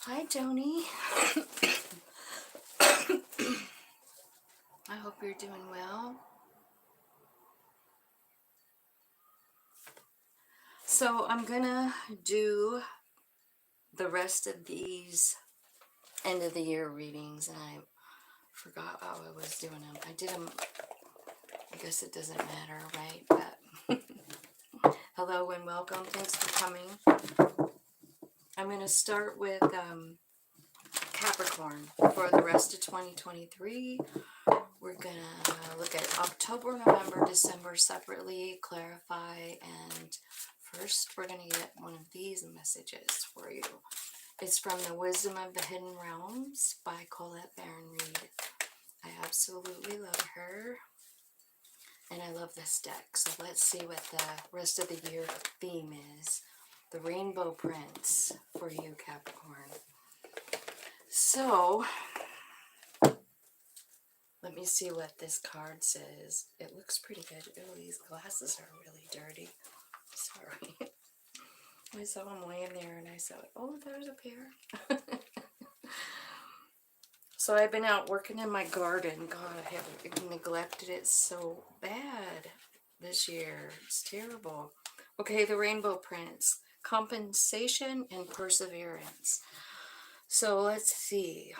Hi, Joni. I hope you're doing well. So I'm gonna do the rest of these end of the year readings, and I forgot how I was doing them. I did them. I guess it doesn't matter, right? But hello and welcome. Thanks for coming. I'm gonna start with Capricorn for the rest of 2023. We're gonna look at October, November, December separately, clarify, and first we're gonna get one of these messages for you. It's from The Wisdom of the Hidden Realms by Colette Baron Reed. I absolutely love her, and I love this deck. So let's see what the rest of the year theme is. The Rainbow Prince for you, Capricorn. So let me see what this card says. It looks pretty good. Oh, these glasses are really dirty. Sorry. I saw them laying there and I said, oh, there's a pair. So I've been out working in my garden. God, I have neglected it so bad this year. It's terrible. Okay, the Rainbow Prince. Compensation and perseverance. So let's see.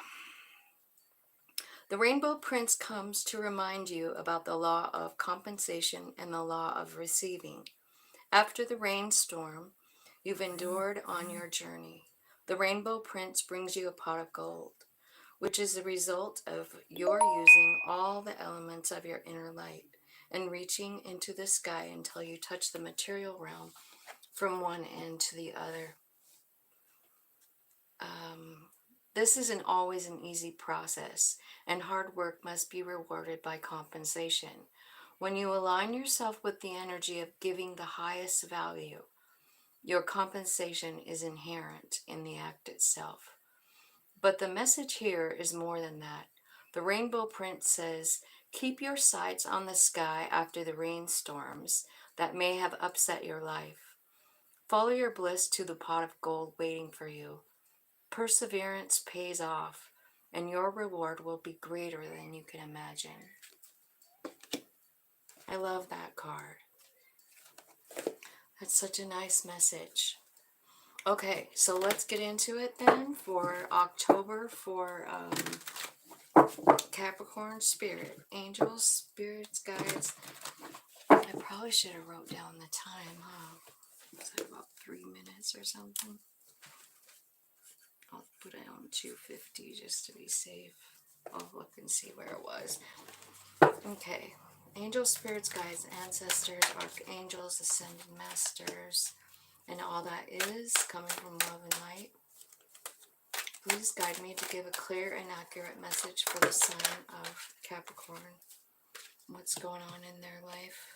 The Rainbow Prince comes to remind you about the law of compensation and the law of receiving. After the rainstorm you've endured on your journey, the Rainbow Prince brings you a pot of gold, which is the result of your using all the elements of your inner light and reaching into the sky until you touch the material realm from one end to the other. This isn't always an easy process, and hard work must be rewarded by compensation. When you align yourself with the energy of giving the highest value, your compensation is inherent in the act itself. But the message here is more than that. The Rainbow Prince says, keep your sights on the sky after the rainstorms that may have upset your life. Follow your bliss to the pot of gold waiting for you. Perseverance pays off, and your reward will be greater than you can imagine. I love that card. That's such a nice message. Okay, so let's get into it then for October for Capricorn Spirit. Angels, spirits, guides. I probably should have wrote down the time, huh? Was that about 3 minutes or something? I'll put it on 250 just to be safe. I'll look and see where it was. Okay. Angels, spirits, guides, ancestors, archangels, ascended masters, and all that is coming from love and light. Please guide me to give a clear and accurate message for the sign of Capricorn. What's going on in their life?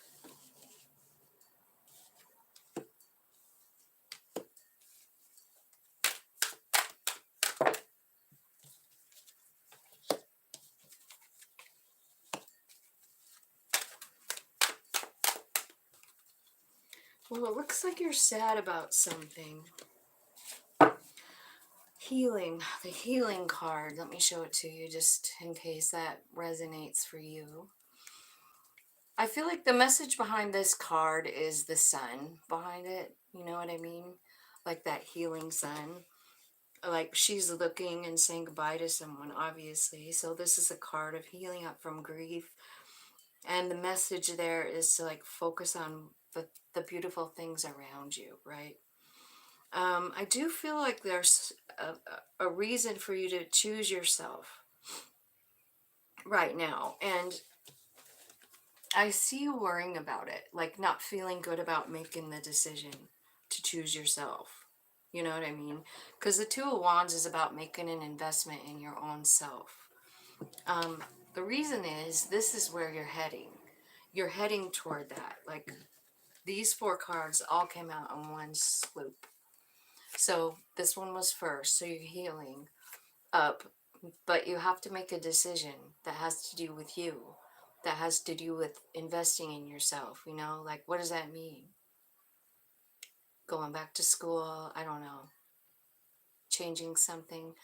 Well, it looks like you're sad about something. Healing, the healing card. Let me show it to you just in case that resonates for you. I feel like the message behind this card is the sun behind it. You know what I mean? Like that healing sun. Like she's looking and saying goodbye to someone, obviously. So this is a card of healing up from grief. And the message there is to like focus on the beautiful things around you, right? I do feel like there's a reason for you to choose yourself right now. And I see you worrying about it, like not feeling good about making the decision to choose yourself. You know what I mean? Because the Two of Wands is about making an investment in your own self. The reason is this is where you're heading. You're heading toward that. Like these 4 cards all came out in one swoop. So this one was first. So you're healing up, but you have to make a decision that has to do with you, that has to do with investing in yourself. You know, like what does that mean? Going back to school? I don't know. changing something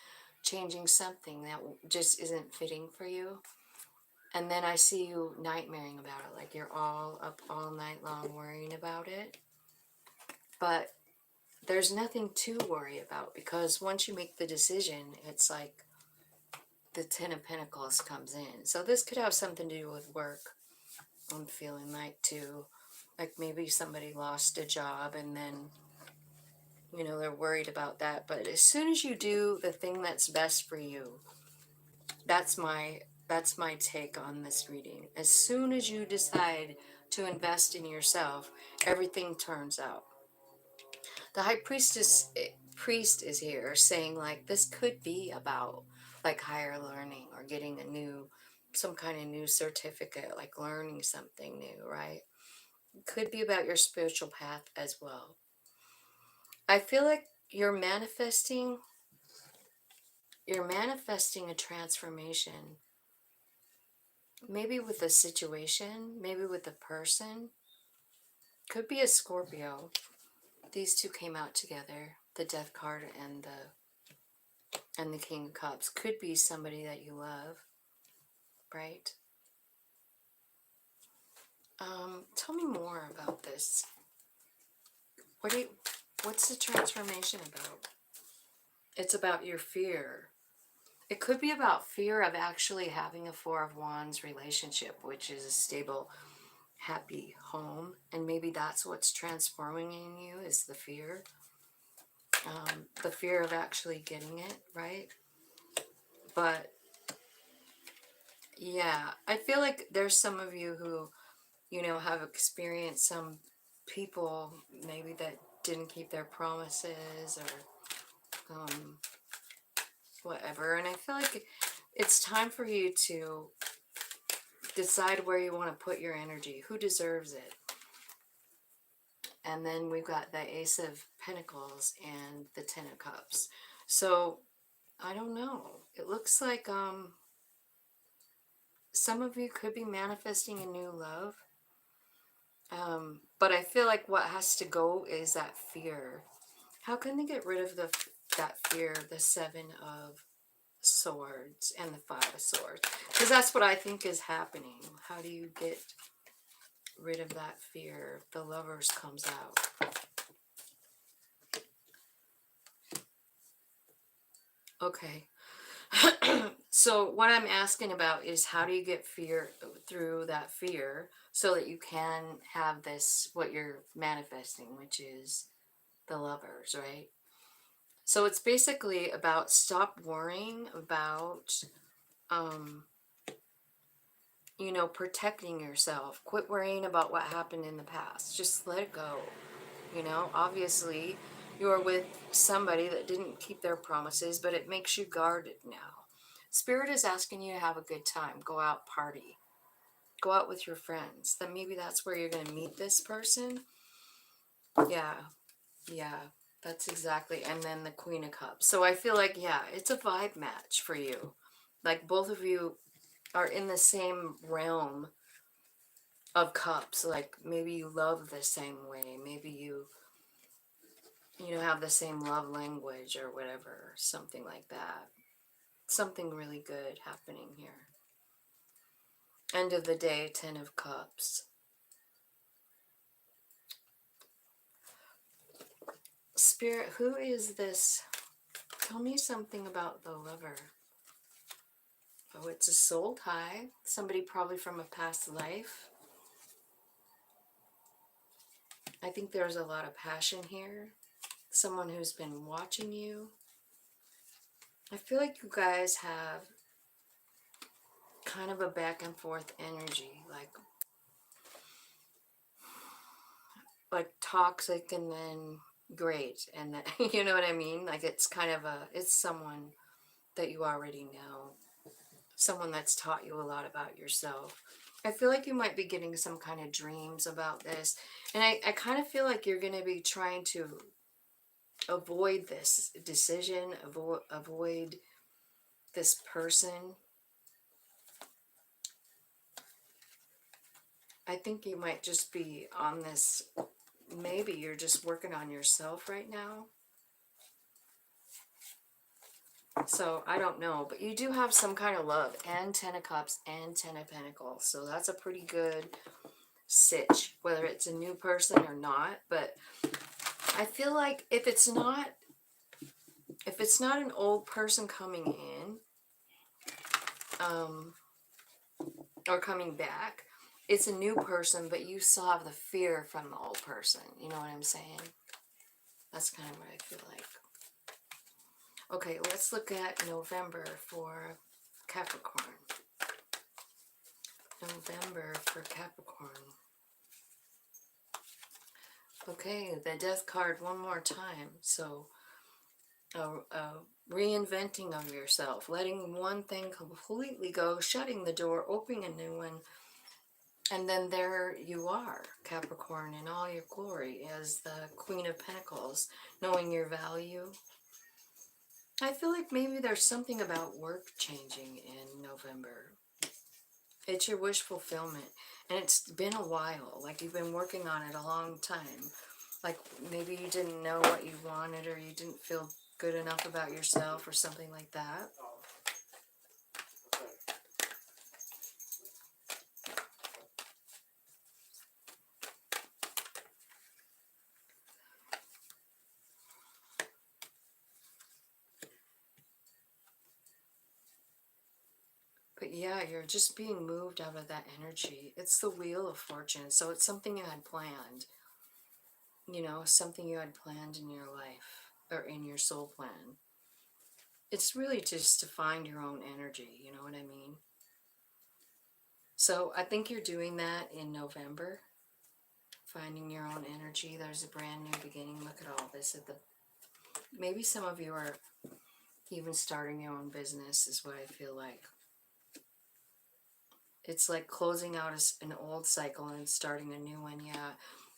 that just isn't fitting for you. And then I see you nightmaring about it, like you're all up all night long worrying about it. But there's nothing to worry about, because once you make the decision, it's like the Ten of Pentacles comes in. So this could have something to do with work. I'm feeling like too. Like maybe somebody lost a job and then, you know, they're worried about that. But as soon as you do the thing that's best for you, that's my take on this reading. As soon as you decide to invest in yourself, everything turns out. The high priest is here saying like this could be about like higher learning or getting some kind of new certificate, like learning something new, right? It could be about your spiritual path as well. I feel like you're manifesting a transformation, maybe with a situation, maybe with a person. Could be a Scorpio. These two came out together, the Death card and the King of Cups. Could be somebody that you love, right? Tell me more about this. What's the transformation about? It's about your fear. It could be about fear of actually having a Four of Wands relationship, which is a stable, happy home. And maybe that's what's transforming in you, is the fear. The fear of actually getting it, right? But yeah, I feel like there's some of you who, you know, have experienced some people maybe that didn't keep their promises or whatever. And I feel like it's time for you to decide where you want to put your energy, who deserves it. And then we've got the Ace of Pentacles and the Ten of Cups. So I don't know. It looks like some of you could be manifesting a new love. But I feel like what has to go is that fear. How can they get rid of that fear, the Seven of Swords and the Five of Swords? Because that's what I think is happening. How do you get rid of that fear? The Lovers comes out. Okay. So what I'm asking about is how do you get fear through that fear so that you can have this, what you're manifesting, which is the Lovers, right? So it's basically about stop worrying about, you know, protecting yourself. Quit worrying about what happened in the past. Just let it go. You know, obviously you're with somebody that didn't keep their promises, but it makes you guarded now. Spirit is asking you to have a good time. Go out, party. Go out with your friends. Then maybe that's where you're going to meet this person. Yeah. That's exactly. And then the Queen of Cups. So I feel like, yeah, it's a vibe match for you. Like both of you are in the same realm of cups. Like maybe you love the same way. Maybe you know, have the same love language or whatever. Something like that. Something really good happening here. End of the day, Ten of Cups. Spirit, who is this? Tell me something about the Lover. Oh, it's a soul tie. Somebody probably from a past life. I think there's a lot of passion here. Someone who's been watching you. I feel like you guys have kind of a back and forth energy. Like toxic and then great. And then, you know what I mean? Like it's kind of it's someone that you already know. Someone that's taught you a lot about yourself. I feel like you might be getting some kind of dreams about this. And I kind of feel like you're going to be trying to avoid this decision, avoid this person. I think you might just be on this, maybe you're just working on yourself right now. So I don't know, but you do have some kind of love, and 10 of Cups and 10 of Pentacles. So that's a pretty good sitch, whether it's a new person or not. But I feel like if it's not an old person coming in, or coming back, it's a new person, but you still have the fear from the old person. You know what I'm saying? That's kind of what I feel like. Okay, let's look at November for Capricorn. November for Capricorn. Okay, the Death card one more time. So, reinventing of yourself, letting one thing completely go, shutting the door, opening a new one, and then there you are, Capricorn, in all your glory as the Queen of Pentacles, knowing your value. I feel like maybe there's something about work changing in November. It's your wish fulfillment, and it's been a while, like you've been working on it a long time. Like maybe you didn't know what you wanted, or you didn't feel good enough about yourself or something like that. But yeah, you're just being moved out of that energy. It's the Wheel of Fortune, so it's something you had planned. You know, something you had planned in your life, or in your soul plan. It's really just to find your own energy, you know what I mean? So I think you're doing that in November. Finding your own energy. There's a brand new beginning. Look at all this. Maybe some of you are even starting your own business, is what I feel like. It's like closing out an old cycle and starting a new one. Yeah,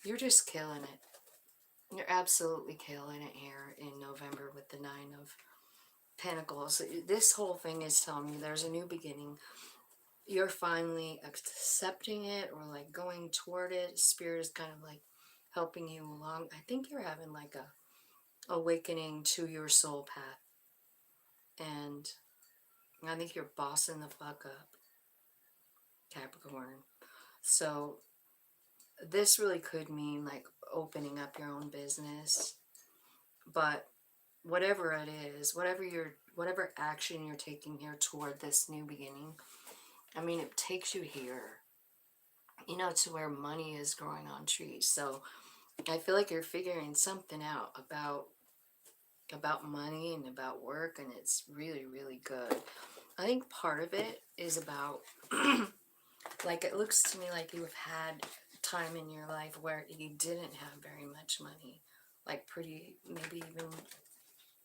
you're just killing it. You're absolutely killing it here in November with the 9 of Pentacles. This whole thing is telling me there's a new beginning. You're finally accepting it, or like going toward it. Spirit is kind of like helping you along. I think you're having like a awakening to your soul path. And I think you're bossing the fuck up, Capricorn. So this really could mean like opening up your own business. But whatever it is, whatever action you're taking here toward this new beginning, I mean, it takes you here, you know, to where money is growing on trees. So I feel like you're figuring something out about money and about work, and it's really, really good. I think part of it is about like, it looks to me like you've had time in your life where you didn't have very much money, like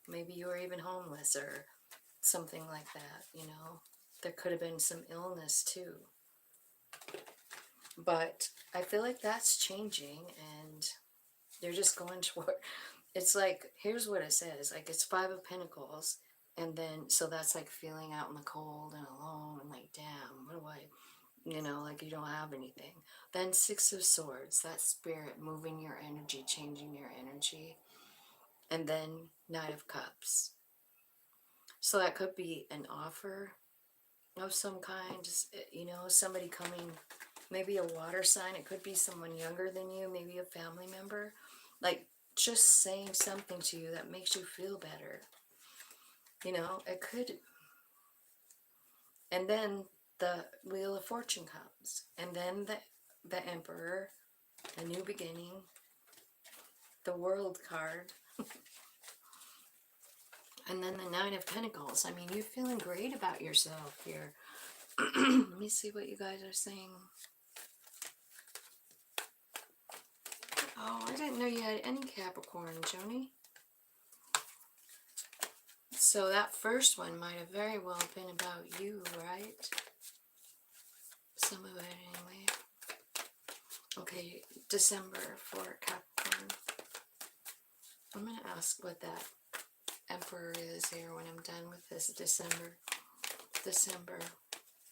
maybe you were even homeless or something like that, you know. There could have been some illness too. But I feel like that's changing, and they're just going toward, it's like, here's what it says, like it's 5 of Pentacles, and then, so that's like feeling out in the cold and alone, and like, damn, what do I, you know, like you don't have anything. Then 6 of Swords, that spirit moving your energy, changing your energy. And then 9 of Cups. So that could be an offer of some kind, just, you know, somebody coming, maybe a water sign. It could be someone younger than you, maybe a family member, like just saying something to you that makes you feel better, you know. It could. And then the Wheel of Fortune comes, and then the Emperor, a new beginning, the World card, and then the 9 of Pentacles. I mean, you're feeling great about yourself here. Let me see what you guys are saying. Oh, I didn't know you had any Capricorn, Joni. So that first one might have very well been about you, right? Some of it anyway. Okay, December for Capricorn. I'm going to ask what that Emperor is here when I'm done with this. December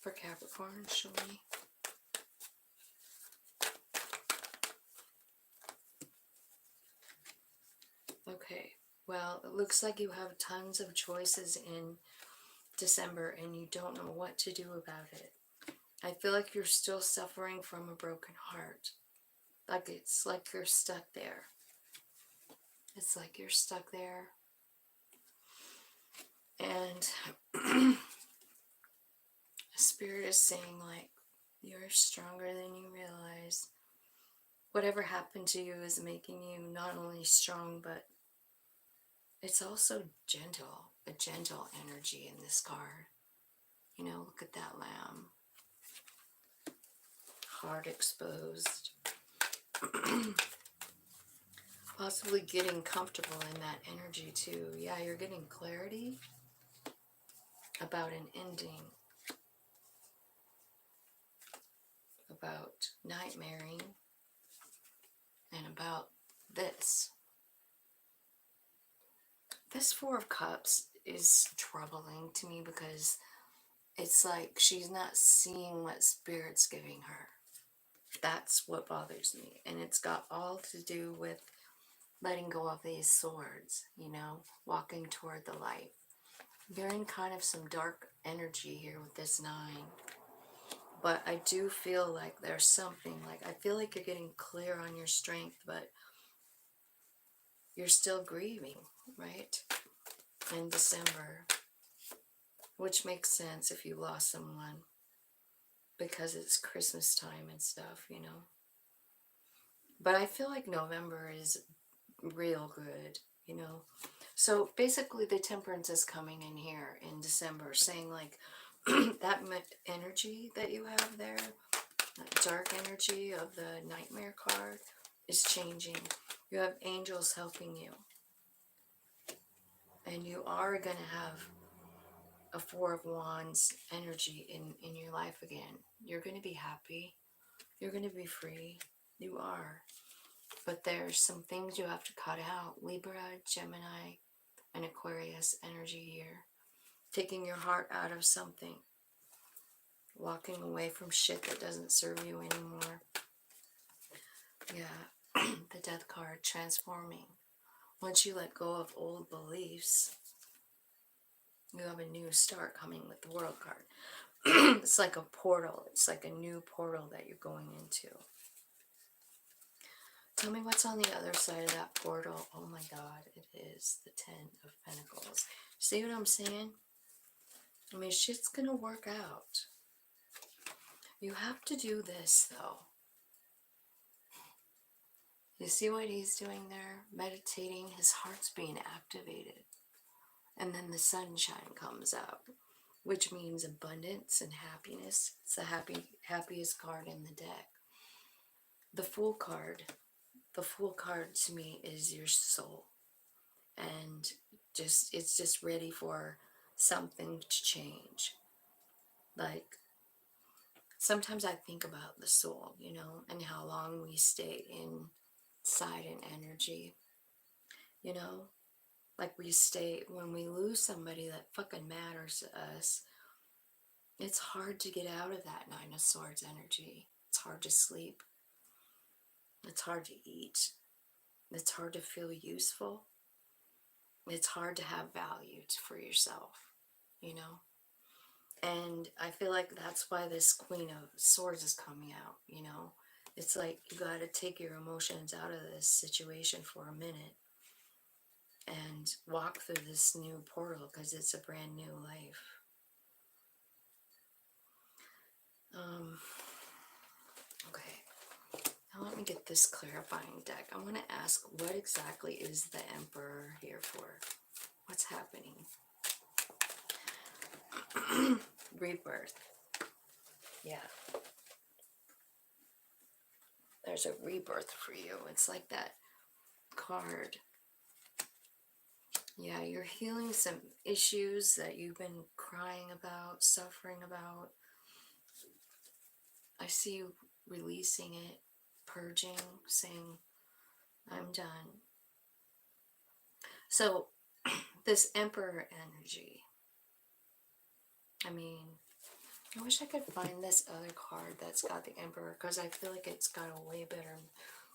for Capricorn, show me. Okay, Well, it looks like you have tons of choices in December and you don't know what to do about it. I feel like you're still suffering from a broken heart. Like it's like you're stuck there. It's like you're stuck there. And Spirit is saying, like, you're stronger than you realize. Whatever happened to you is making you not only strong, but it's also gentle. A gentle energy in this card. You know, look at that lamb. Heart exposed. Possibly getting comfortable in that energy too. Yeah, you're getting clarity about an ending. About nightmaring. And about this. This Four of Cups is troubling to me because it's like she's not seeing what Spirit's giving her. That's what bothers me. And it's got all to do with letting go of these swords, you know, walking toward the light. You're in kind of some dark energy here with this 9. But I do feel like there's something, like I feel like you're getting clear on your strength, but you're still grieving, right? In December, which makes sense if you lost someone because it's Christmas time and stuff, you know. But I feel like November is real good, you know. So basically the Temperance is coming in here in December saying like that energy that you have there, that dark energy of the Nightmare card is changing. You have angels helping you. And you are going to have a Four of Wands energy in your life again. You're going to be happy. You're going to be free. You are. But there's some things you have to cut out. Libra, Gemini, and Aquarius energy here. Taking your heart out of something. Walking away from shit that doesn't serve you anymore. Yeah. The Death card, transforming. Once you let go of old beliefs, you have a new start coming with the World card. It's like a portal. It's like a new portal that you're going into. Tell me what's on the other side of that portal. Oh my God, it is the 10 of Pentacles. See what I'm saying? I mean, shit's gonna work out. You have to do this, though. You see what he's doing there? Meditating. His heart's being activated. And then the sunshine comes out, which means abundance and happiness. It's the happiest card in the deck. The Fool card. The Fool card to me is your soul. And it's just ready for something to change. Like, sometimes I think about the soul, you know, and how long we stay inside an energy, you know, like we stay, when we lose somebody that fucking matters to us, it's hard to get out of that 9 of Swords energy. It's hard to sleep. It's hard to eat. It's hard to feel useful. It's hard to have value for yourself, you know. And I feel like that's why this Queen of Swords is coming out, you know. It's like you got to take your emotions out of this situation for a minute and walk through this new portal because it's a brand new life. Okay. Now let me get this clarifying deck. I want to ask, what exactly is the Emperor here for? What's happening? Rebirth. Yeah. There's a rebirth for you. It's like that card. Yeah, you're healing some issues that you've been crying about, suffering about. I see you releasing it, purging, saying, I'm done. So, this Emperor energy. I mean, I wish I could find this other card that's got the Emperor, because I feel like it's got a way better,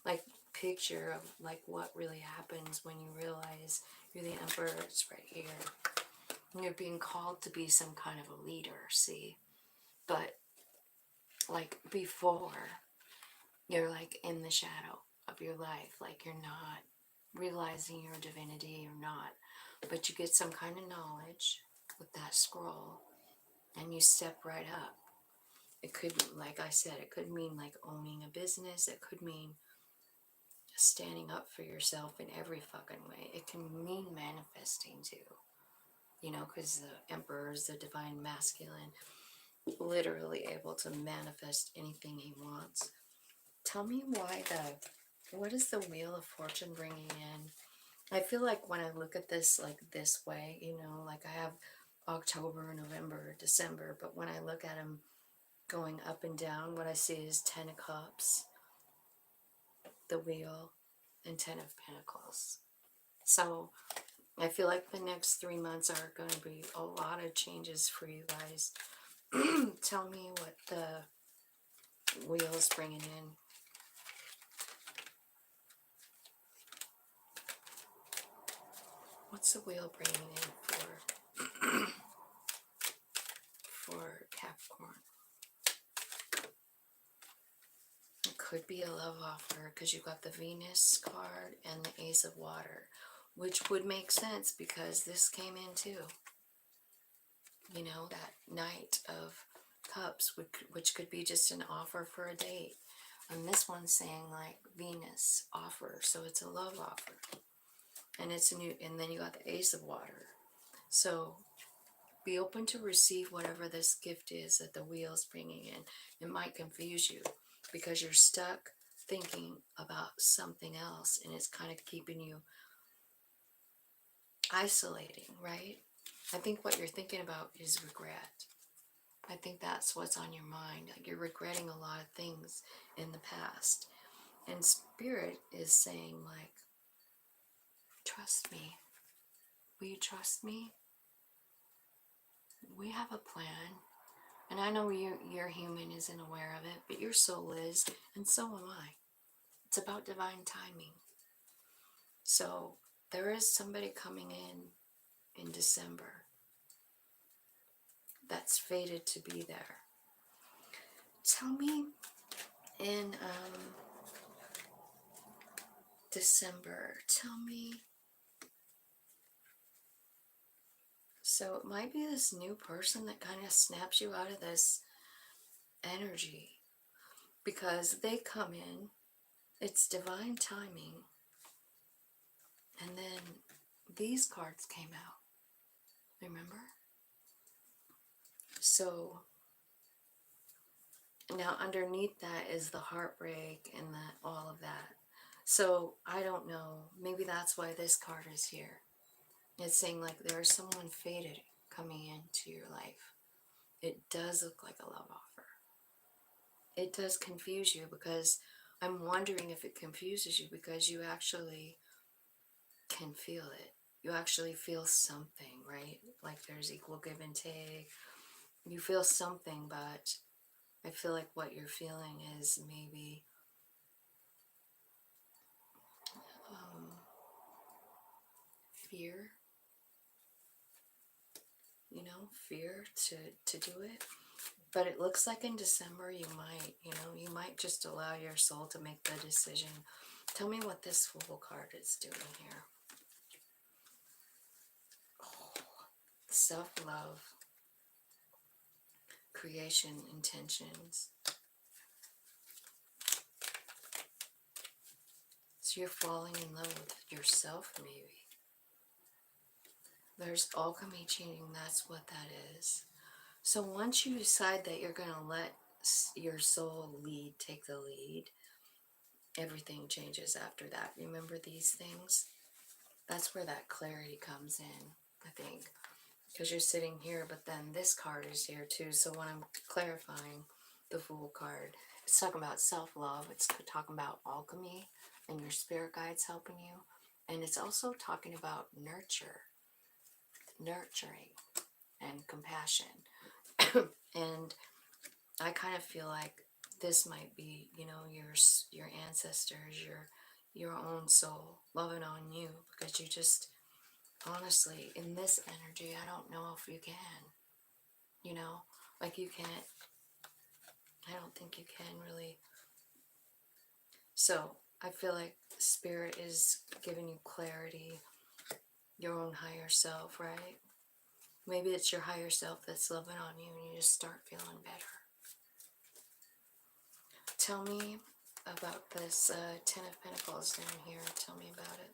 like, picture of like what really happens when you realize you're the Emperor. It's right here. You're being called to be some kind of a leader, see? But like before, you're like in the shadow of your life, like you're not realizing your divinity or not, but you get some kind of knowledge with that scroll and you step right up. It could, like I said, it could mean like owning a business. It could mean standing up for yourself in every fucking way. It can mean manifesting too, you know, because the Emperor is the divine masculine, literally able to manifest anything he wants. Tell me why what is the Wheel of Fortune bringing in? I feel like when I look at this like this way, you know, like I have October, November, December, but when I look at them going up and down, what I see is 10 of Cups, the Wheel, and 10 of Pentacles. So I feel like the next 3 months are going to be a lot of changes for you guys. Tell me what the Wheel is bringing in. What's the Wheel bringing in for Capricorn? It could be a love offer because you got the Venus card and the Ace of Water, which would make sense because this came in too. You know, that Knight of Cups, which could be just an offer for a date. And this one's saying like Venus offer, so it's a love offer. And it's a new, and then you got the Ace of Water. So be open to receive whatever this gift is that the Wheel's bringing in. It might confuse you because you're stuck thinking about something else and it's kind of keeping you isolating, right? I think what you're thinking about is regret. I think that's what's on your mind. Like you're regretting a lot of things in the past. And Spirit is saying like, trust me. Will you trust me? We have a plan. And I know your human isn't aware of it, but your soul is, and so am I. It's about divine timing. So there is somebody coming in December that's fated to be there. Tell me in December, tell me. So it might be this new person that kind of snaps you out of this energy because they come in, it's divine timing, and then these cards came out, remember? So now underneath that is the heartbreak and all of that. So I don't know, maybe that's why this card is here. It's saying like there's someone fated coming into your life. It does look like a love offer. It does confuse you because I'm wondering if it confuses you because you actually can feel it. You actually feel something, right? Like there's equal give and take. You feel something, but I feel like what you're feeling is maybe fear. You know, fear to do it. But it looks like in December you might just allow your soul to make the decision. Tell me what this Fool card is doing here. Oh, self-love, creation, intentions. So you're falling in love with yourself, maybe. There's alchemy changing, that's what that is. So once you decide that you're going to let your soul lead, take the lead, everything changes after that. Remember these things? That's where that clarity comes in, I think. Because you're sitting here, but then this card is here too. So when I'm clarifying the Fool card, it's talking about self-love. It's talking about alchemy and your spirit guides helping you. And it's also talking about nurturing, and compassion. And I kind of feel like this might be, you know, your ancestors, your own soul, loving on you, because you just, honestly, in this energy, I don't know if you can, you know, like you can't, I don't think you can really. So I feel like Spirit is giving you clarity, your own higher self, right? Maybe it's your higher self that's loving on you and you just start feeling better. Tell me about this Ten of Pentacles down here. Tell me about it.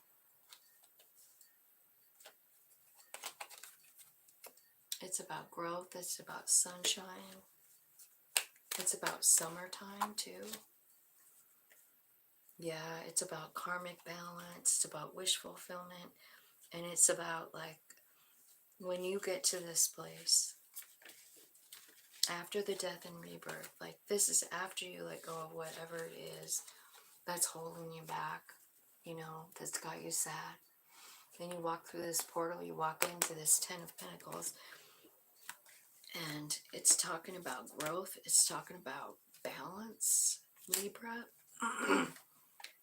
It's about growth. It's about sunshine. It's about summertime too. Yeah, it's about karmic balance. It's about wish fulfillment. And it's about, like, when you get to this place, after the death and rebirth, like, this is after you let go of whatever it is that's holding you back, you know, that's got you sad. Then you walk through this portal, you walk into this Ten of Pentacles, and it's talking about growth, it's talking about balance, Libra,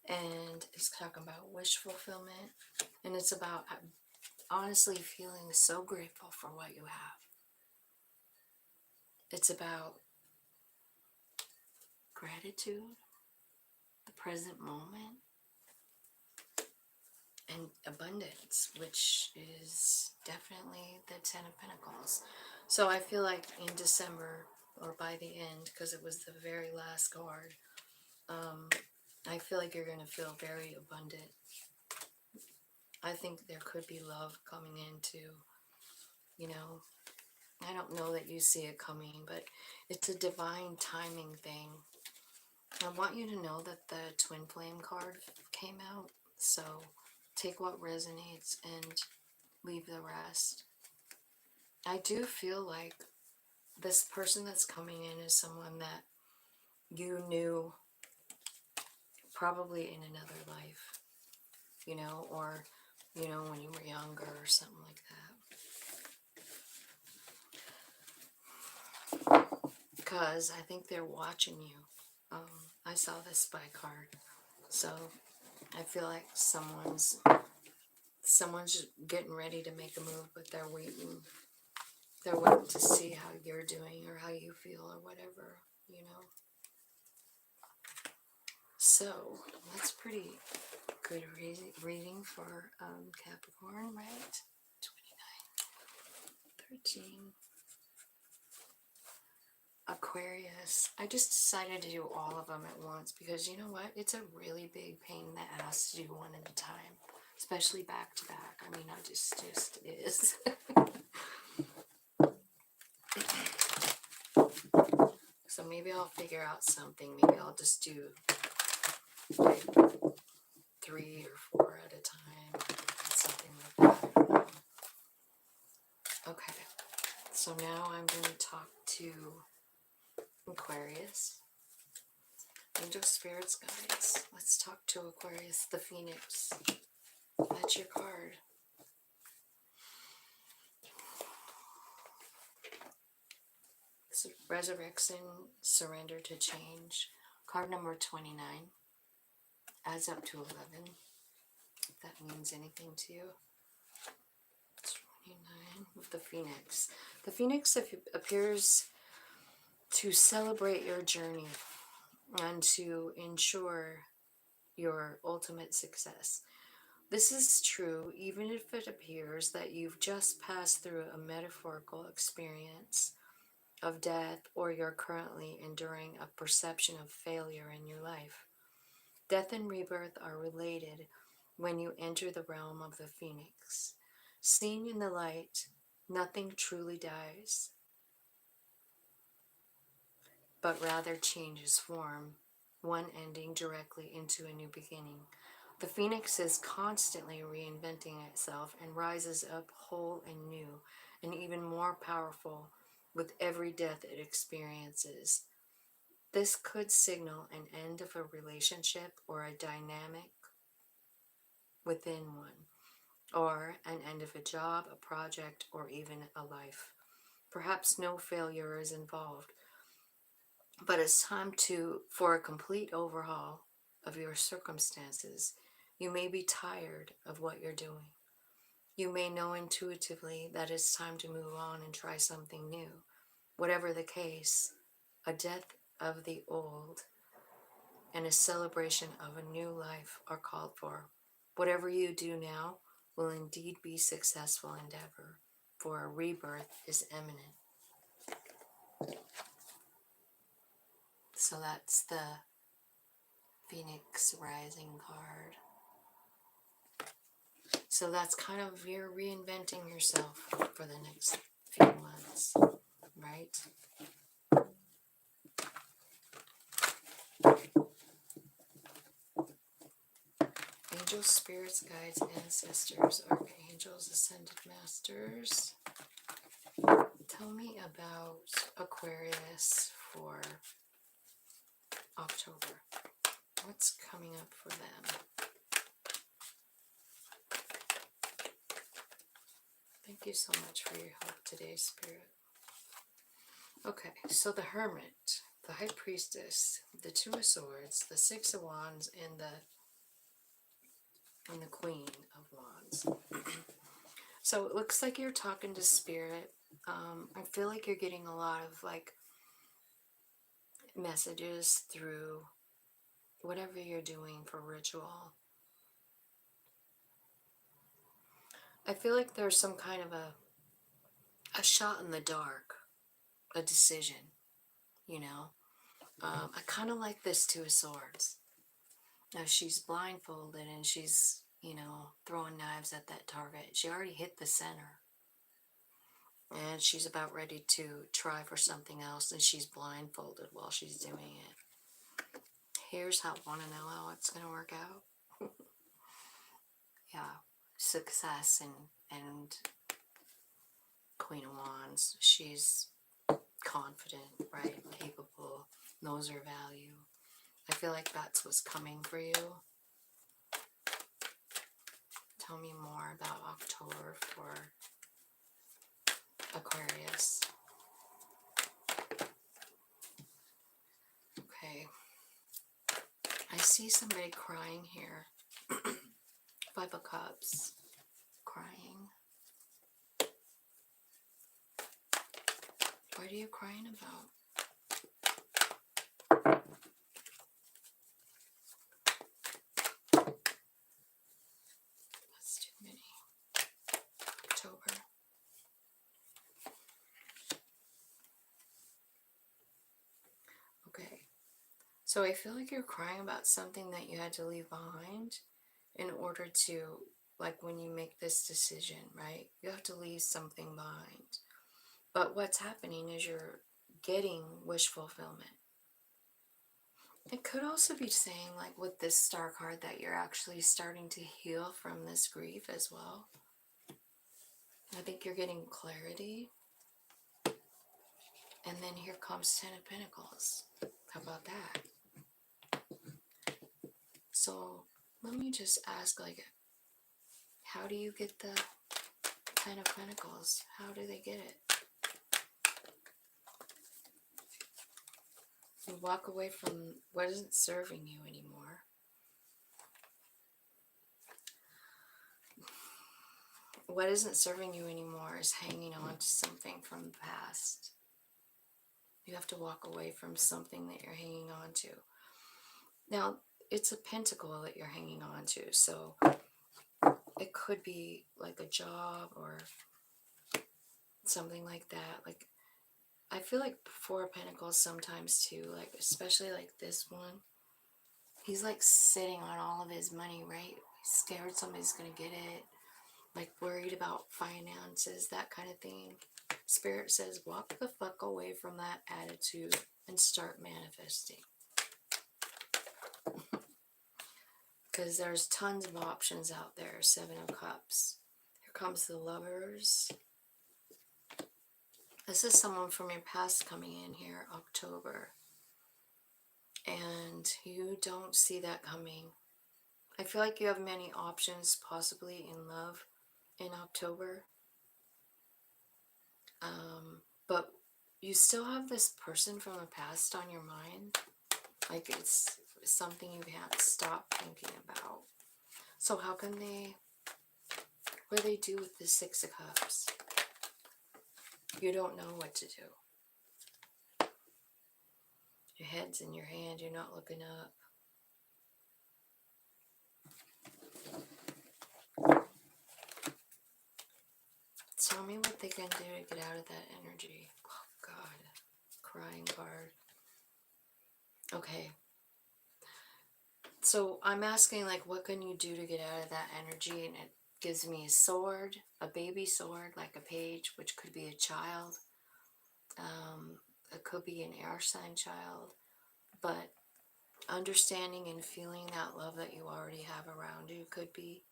and it's talking about wish fulfillment, and it's about honestly feeling so grateful for what you have. It's about gratitude, the present moment, and abundance, which is definitely the Ten of Pentacles. So I feel like in December, or by the end, because it was the very last card, I feel like you're going to feel very abundant. I think there could be love coming into, you know, I don't know that you see it coming, but it's a divine timing thing. I want you to know that the Twin Flame card came out, so take what resonates and leave the rest. I do feel like this person that's coming in is someone that you knew probably in another life, you know, or, you know, when you were younger or something like that. Because I think they're watching you. I saw this spy card. So I feel like someone's getting ready to make a move, but they're waiting. They're waiting to see how you're doing or how you feel or whatever, you know. So that's pretty good reading for Capricorn, right? 29, 13. Aquarius. I just decided to do all of them at once because you know what? It's a really big pain in the ass to do one at a time, especially back to back. I mean, I just is. So maybe I'll figure out something. Maybe I'll just do like 3 or 4 at a time, something like that. Okay, so now I'm going to talk to Aquarius. Angel Spirits Guides. Let's talk to Aquarius, the Phoenix. That's your card. So resurrection, surrender to change. Card number 29 adds up to 11. If that means anything to you. 29 with the Phoenix. The Phoenix appears to celebrate your journey and to ensure your ultimate success. This is true even if it appears that you've just passed through a metaphorical experience of death or you're currently enduring a perception of failure in your life. Death and rebirth are related when you enter the realm of the Phoenix. Seen in the light, nothing truly dies, but rather changes form, one ending directly into a new beginning. The Phoenix is constantly reinventing itself and rises up whole and new, and even more powerful with every death it experiences. This could signal an end of a relationship or a dynamic within one, or an end of a job, a project, or even a life. Perhaps no failure is involved, but it's time for a complete overhaul of your circumstances. You may be tired of what you're doing. You may know intuitively that it's time to move on and try something new. Whatever the case, a death of the old and a celebration of a new life are called for. Whatever you do now will indeed be successful endeavor, for a rebirth is imminent. So that's the Phoenix Rising card. So that's kind of, you're reinventing yourself for the next few months, right? Angels, spirits, guides, ancestors, archangels, ascended masters. Tell me about Aquarius for October. What's coming up for them? Thank you so much for your help today, Spirit. Okay, so the Hermit, the High Priestess, the Two of Swords, the Six of Wands, and the Queen of Wands. So it looks like you're talking to Spirit. I feel like you're getting a lot of like messages through whatever you're doing for ritual. I feel like there's some kind of a shot in the dark, a decision, you know. I kind of like this Two of Swords. Now she's blindfolded and she's, you know, throwing knives at that target. She already hit the center. And she's about ready to try for something else, and she's blindfolded while she's doing it. Here's how I want to know how it's going to work out. Yeah, success and Queen of Wands. She's confident, right? Capable, knows her value. I feel like that's what's coming for you. Tell me more about October for Aquarius. Okay. I see somebody crying here. Five of Cups. Crying. What are you crying about? That's too many. October. Okay. So I feel like you're crying about something that you had to leave behind in order to, like when you make this decision, right? You have to leave something behind. But what's happening is you're getting wish fulfillment. It could also be saying, like with this Star card, that you're actually starting to heal from this grief as well. I think you're getting clarity. And then here comes Ten of Pentacles. How about that? So let me just ask, like, how do you get the Ten of Pentacles? How do they get it? You walk away from what isn't serving you anymore. What isn't serving you anymore is hanging on to something from the past. You have to walk away from something that you're hanging on to. Now, it's a pentacle that you're hanging on to, so it could be like a job or something like that. Like, I feel like Four of Pentacles sometimes too, like especially like this one. He's like sitting on all of his money, right? He's scared somebody's gonna get it, like worried about finances, that kind of thing. Spirit says, walk the fuck away from that attitude and start manifesting. Because there's tons of options out there. Seven of Cups. Here comes the Lovers. This is someone from your past coming in here, October. And you don't see that coming. I feel like you have many options possibly in love in October. But you still have this person from the past on your mind. Like it's something you can't stop thinking about. So how can they, what do they do with the Six of Cups? You don't know what to do. Your head's in your hand, you're not looking up. Tell me what they can do to get out of that energy. Oh, God. Crying card. Okay. So I'm asking, like, what can you do to get out of that energy? And it gives me a sword, a baby sword, like a page, which could be a child. It could be an air sign child. But understanding and feeling that love that you already have around you could be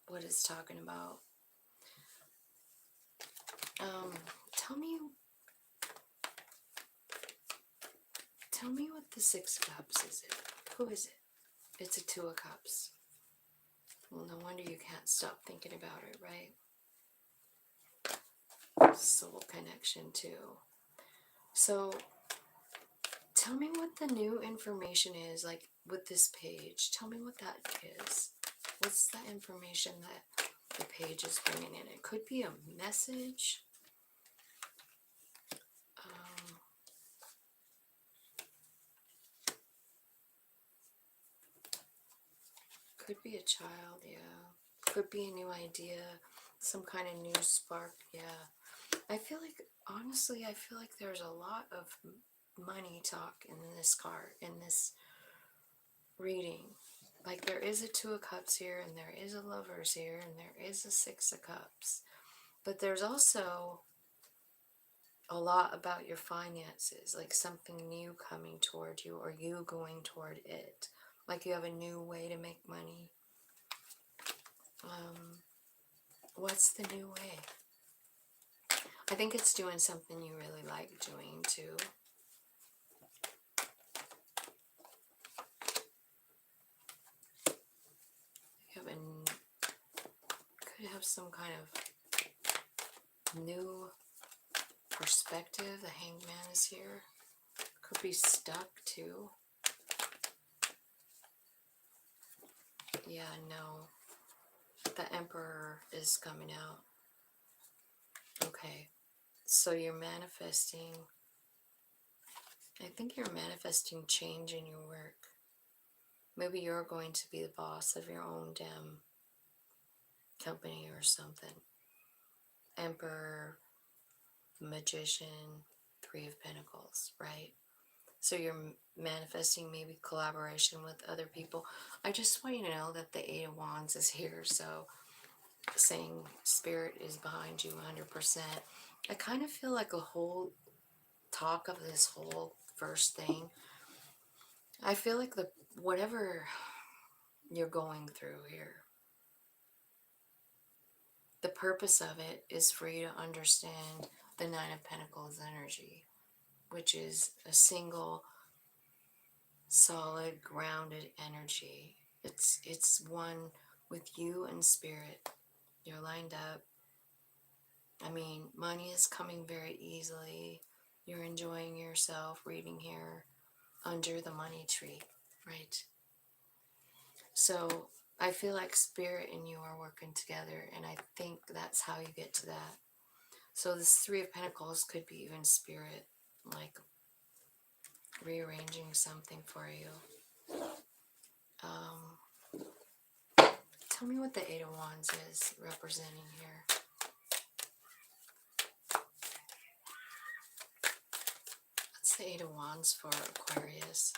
what it's talking about. Tell me what the Six of Cups is. Who is it? It's a Two of Cups. Well, no wonder you can't stop thinking about it, right? Soul connection too. So tell me what the new information is, like with this page. Tell me what that is. What's the information that the page is bringing in? It could be a message. Could be a child, yeah. Could be a new idea, some kind of new spark, yeah. I feel like, honestly, I feel like there's a lot of money talk in this card, in this reading. Like, there is a Two of Cups here, and there is a Lovers here, and there is a Six of Cups. But there's also a lot about your finances, like something new coming toward you, or you going toward it. Like you have a new way to make money. What's the new way? I think it's doing something you really like doing too. Could have some kind of new perspective. The Hangman is here. Could be stuck too. Yeah, no. The Emperor is coming out. Okay. So you're manifesting. I think you're manifesting change in your work. Maybe you're going to be the boss of your own damn company or something. Emperor, Magician, Three of Pentacles, right? So you're manifesting maybe collaboration with other people. I just want you to know that the Eight of Wands is here, so saying Spirit is behind you 100%. I kind of feel like a whole talk of this whole first thing. I feel like whatever you're going through here, the purpose of it is for you to understand the Nine of Pentacles energy, which is a single, solid, grounded energy. It's one with you and Spirit. You're lined up. I mean, money is coming very easily. You're enjoying yourself reading here under the money tree, right? So I feel like Spirit and you are working together, and I think that's how you get to that. So this Three of Pentacles could be even Spirit, like rearranging something for you. Tell me what the Eight of Wands is representing here. What's the Eight of Wands for Aquarius?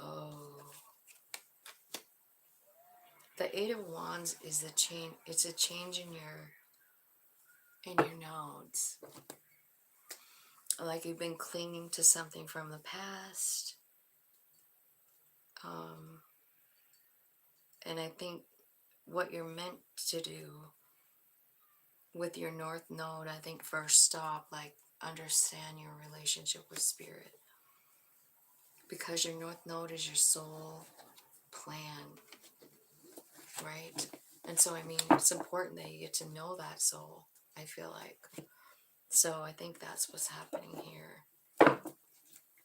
Oh. The Eight of Wands is the change. It's a change in your nodes. Like you've been clinging to something from the past. And I think what you're meant to do with your North Node, I think first stop, like understand your relationship with Spirit. Because your North Node is your soul plan, right? And so, I mean, it's important that you get to know that soul, I feel like. So I think that's what's happening here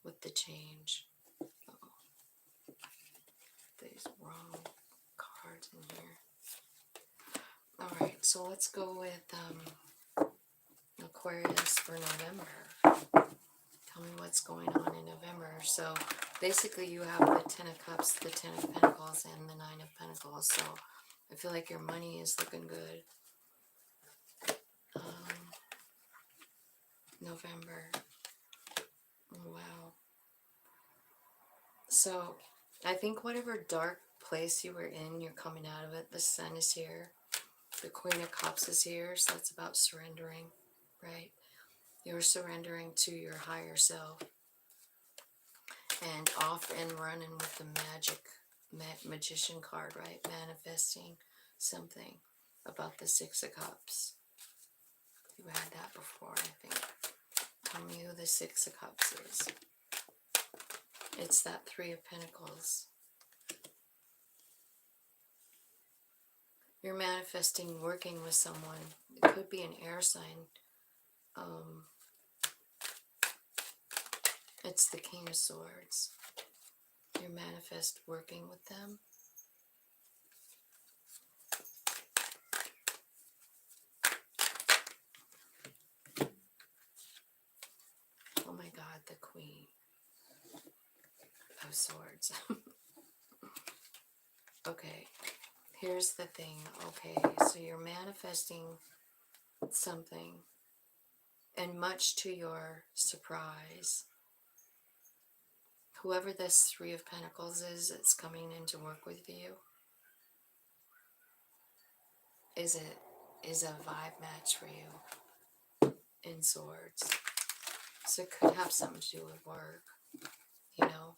with the change. these wrong cards in here. Alright, so let's go with Aquarius for November. Tell me what's going on in November. So basically you have the Ten of Cups, the Ten of Pentacles, and the Nine of Pentacles. So I feel like your money is looking good. November. Oh, wow. So I think whatever dark place you were in, you're coming out of it. The Sun is here. The Queen of Cups is here. So that's about surrendering, right? You're surrendering to your higher self. And off and running with the magician card, right? Manifesting something about the Six of Cups. You had that before, I think. Tell me who the Six of Cups is. It's that Three of Pentacles. You're manifesting working with someone. It could be an air sign. It's the King of Swords. You manifest working with them. Oh my God, the Queen of Swords. Okay, here's the thing. Okay, so you're manifesting something, and much to your surprise, whoever this Three of Pentacles is that's coming in to work with you is a vibe match for you in Swords. So it could have something to do with work, you know.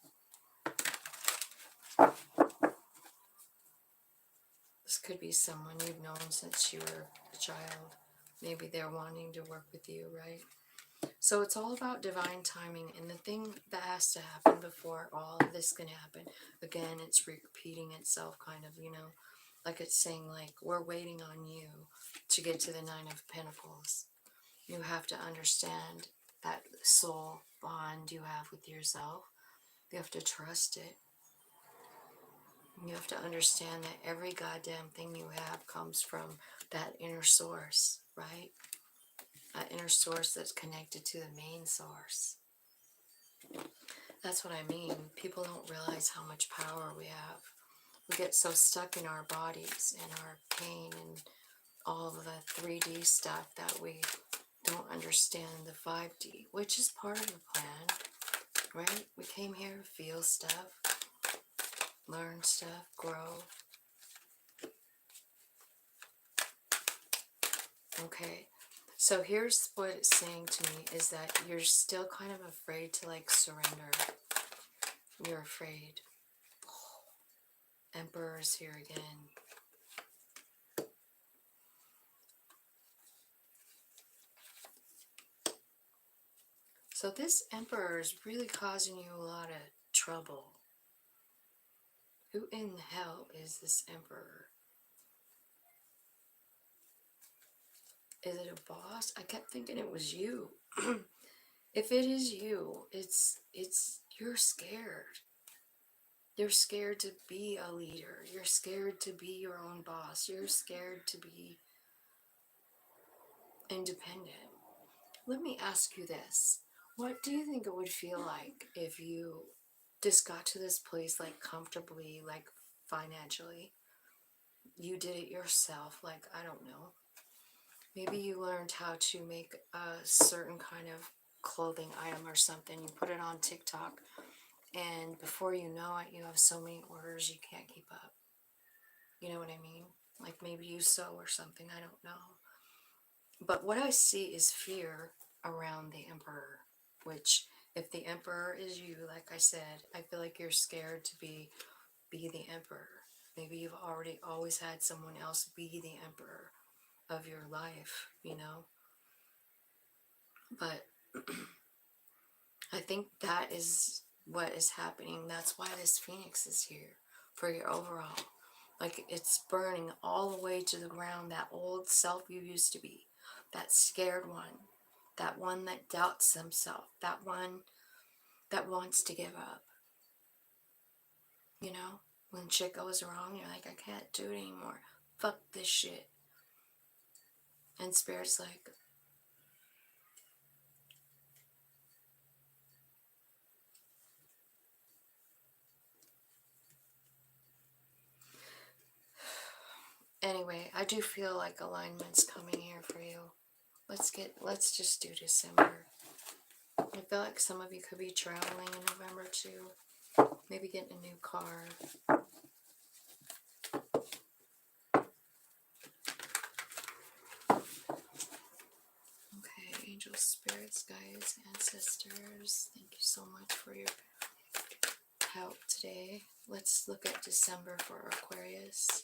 This could be someone you've known since you were a child. Maybe they're wanting to work with you, right? So it's all about divine timing, and the thing that has to happen before all of this can happen, again, it's repeating itself kind of, you know, like it's saying, like, we're waiting on you to get to the Nine of Pentacles. You have to understand that soul bond you have with yourself. You have to trust it. You have to understand that every goddamn thing you have comes from that inner source, right? That inner source that's connected to the main source. That's what I mean. People don't realize how much power we have. We get so stuck in our bodies and our pain and all of the 3D stuff that we don't understand the 5D, which is part of the plan, right? We came here to feel stuff, learn stuff, grow. Okay, so here's what it's saying to me is that you're still kind of afraid to like surrender. You're afraid. Emperor's here again. So this Emperor is really causing you a lot of trouble. Who in the hell is this Emperor? Is it a boss? I kept thinking it was you. If it is you, it's you're scared. You're scared to be a leader. You're scared to be your own boss. You're scared to be independent. Let me ask you this. What do you think it would feel like if you just got to this place like comfortably, like financially? You did it yourself, like, I don't know. Maybe you learned how to make a certain kind of clothing item or something. You put it on TikTok, and before you know it, you have so many orders you can't keep up. You know what I mean? Like maybe you sew or something, I don't know. But what I see is fear around the Emperor, which if the Emperor is you, like I said, I feel like you're scared to be the Emperor. Maybe you've already always had someone else be the Emperor of your life, you know. But I think that is what is happening. That's why this Phoenix is here, for your overall. Like, it's burning all the way to the ground, that old self you used to be, that scared one that doubts himself, that one that wants to give up, you know? When shit goes wrong, you're like, I can't do it anymore. Fuck this shit. And Spirit's like, anyway, I do feel like alignment's coming here for you. Let's just do December. I feel like some of you could be traveling in November too. Maybe getting a new car. Okay, angels, spirits, guides, ancestors, thank you so much for your help today. Let's look at December for Aquarius.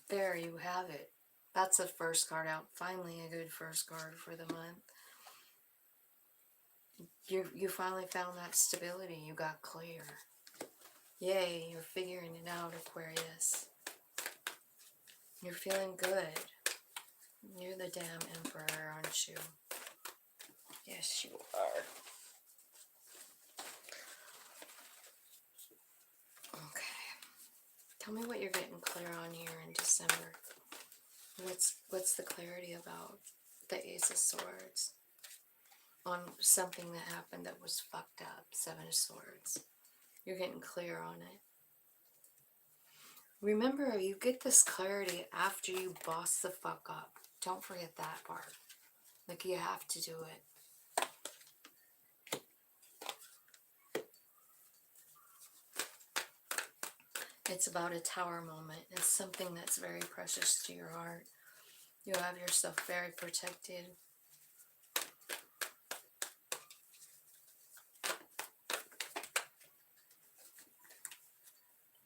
There you have it. That's the first card out. Finally a good first card for the month. You finally found that stability. You got clear. Yay, you're figuring it out, Aquarius. You're feeling good. You're the damn emperor, aren't you? Yes, you are. Okay. Tell me what you're getting clear on here in December. What's the clarity about? The Ace of Swords. On something that happened that was fucked up. Seven of Swords. You're getting clear on it. Remember, you get this clarity after you boss the fuck up. Don't forget that part. Like, you have to do it. It's about a tower moment. It's something that's very precious to your heart. You have yourself very protected.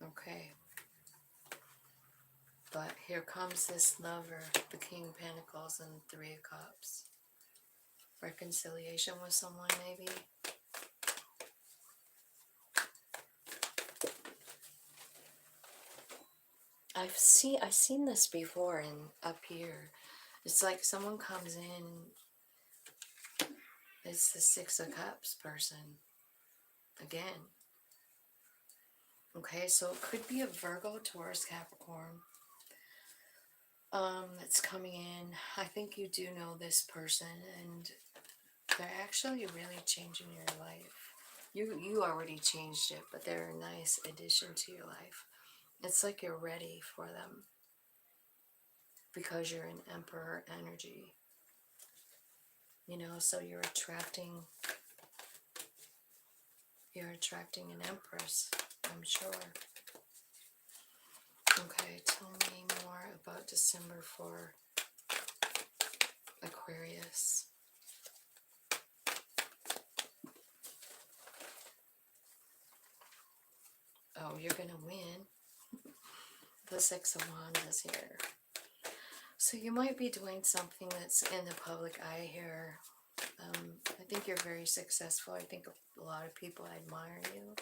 Okay. But here comes this lover, the King of Pentacles and Three of Cups. Reconciliation with someone, maybe. I've seen this before and up here. It's like someone comes in. It's the Six of Cups person. Again. Okay, so it could be a Virgo, Taurus, Capricorn. That's coming in. I think you do know this person, and they're actually really changing your life. You already changed it, but they're a nice addition to your life. It's like you're ready for them because you're an Emperor energy. You know, so you're attracting an Empress, I'm sure. Okay, tell me more about December for Aquarius. Oh, you're gonna win. The Six of Wands is here. So you might be doing something that's in the public eye here. I think you're very successful. I think a lot of people admire you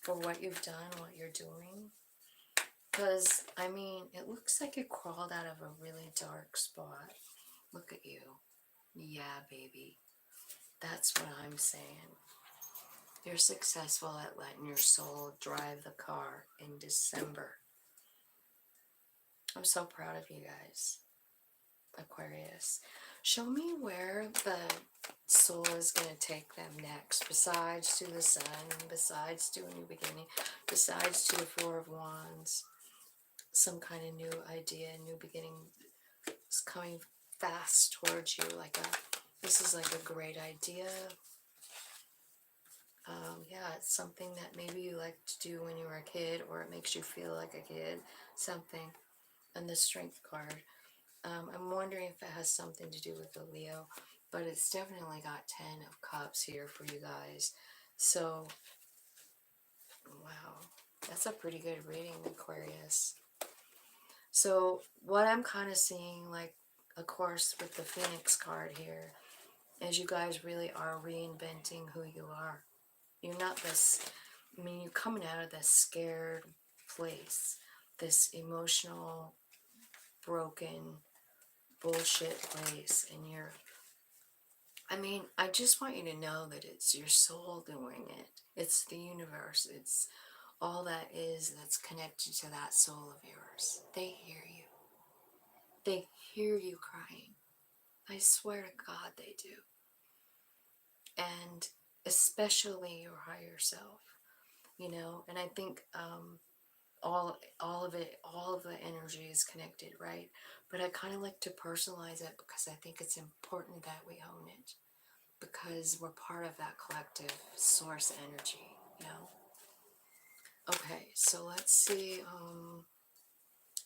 for what you've done, what you're doing. Because, I mean, it looks like you crawled out of a really dark spot. Look at you. Yeah, baby. That's what I'm saying. You're successful at letting your soul drive the car in December. I'm so proud of you guys, Aquarius. Show me where the soul is going to take them next, besides to the sun, besides to a new beginning, besides to the Four of Wands. Some kind of new idea, new beginning is coming fast towards you. This is like a great idea. Yeah, it's something that maybe you liked to do when you were a kid, or it makes you feel like a kid, something. And the Strength card. I'm wondering if it has something to do with the Leo, but it's definitely got 10 of Cups here for you guys. So, wow, that's a pretty good reading, Aquarius. So, what I'm kind of seeing, like, of course, with the Phoenix card here, is you guys really are reinventing who you are. You're not this, I mean, you're coming out of this scared place, this emotional, broken, bullshit place, and you're I mean, I just want you to know that it's your soul doing it. It's the universe. It's all that is that's connected to that soul of yours. They hear you. They hear you crying. I swear to God they do. And especially your higher self, you know, and I think all of it, all of the energy is connected, right? But I kind of like to personalize it because I think it's important that we own it because we're part of that collective source energy, you know? Okay, so let's see.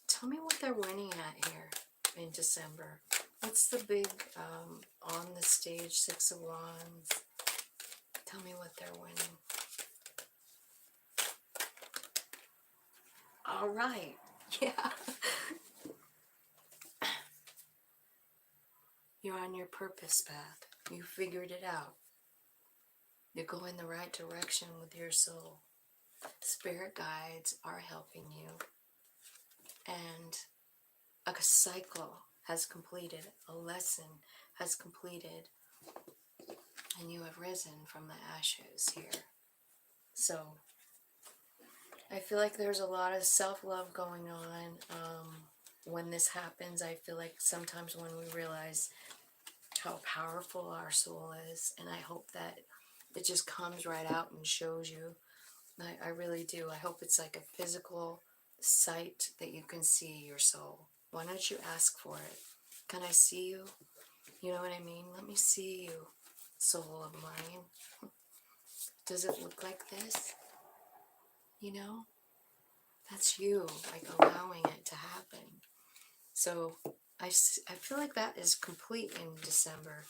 Tell me what they're winning at here in December. What's the big on the stage, Six of Wands? Tell me what they're winning. All right. Yeah. You're on your purpose path. You figured it out. You're going the right direction with your soul. Spirit guides are helping you. And a cycle has completed. A lesson has completed. And you have risen from the ashes here. So I feel like there's a lot of self-love going on. When this happens, I feel like sometimes when we realize how powerful our soul is, and I hope that it just comes right out and shows you. I really do. I hope it's like a physical sight that you can see your soul. Why don't you ask for it? Can I see you? You know what I mean? Let me see you, soul of mine. Does it look like this? You know? That's you, like allowing it to happen. So I feel like that is complete in December.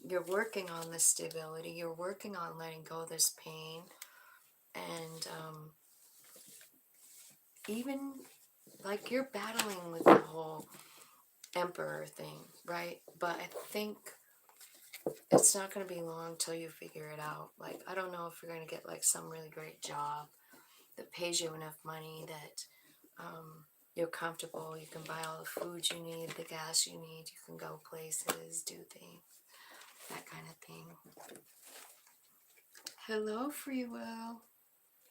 You're working on this stability. You're working on letting go of this pain. And even like you're battling with the whole emperor thing, right? But I think it's not going to be long till you figure it out. Like, I don't know if you're going to get like some really great job that pays you enough money that you're comfortable. You can buy all the food you need, the gas you need. You can go places, do things, that kind of thing. Hello, free will.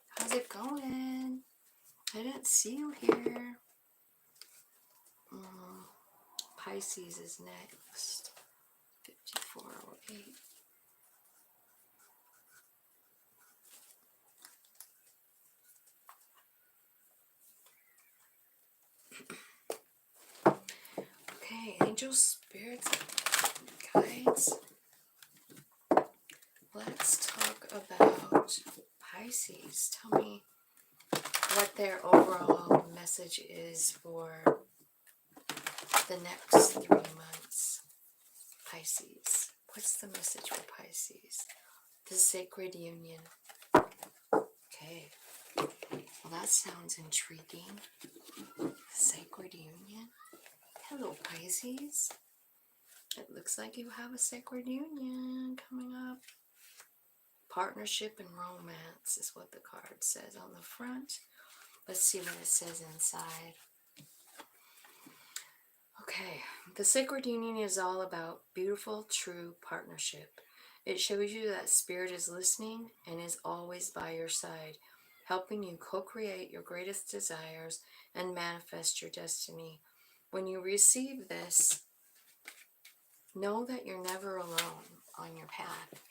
How's it going? I didn't see you here. Pisces is next. 5408. Okay, angels, spirits, guides. Let's talk about Pisces. Tell me what their overall message is for the next 3 months. Pisces. What's the message for Pisces? The sacred union. Okay. Well, that sounds intriguing. Sacred union. Hello, Pisces. It looks like you have a sacred union coming up. Partnership and romance is what the card says on the front. Let's see what it says inside. Okay, the sacred union is all about beautiful, true partnership. It shows you that spirit is listening and is always by your side, helping you co-create your greatest desires and manifest your destiny. When you receive this, know that you're never alone on your path.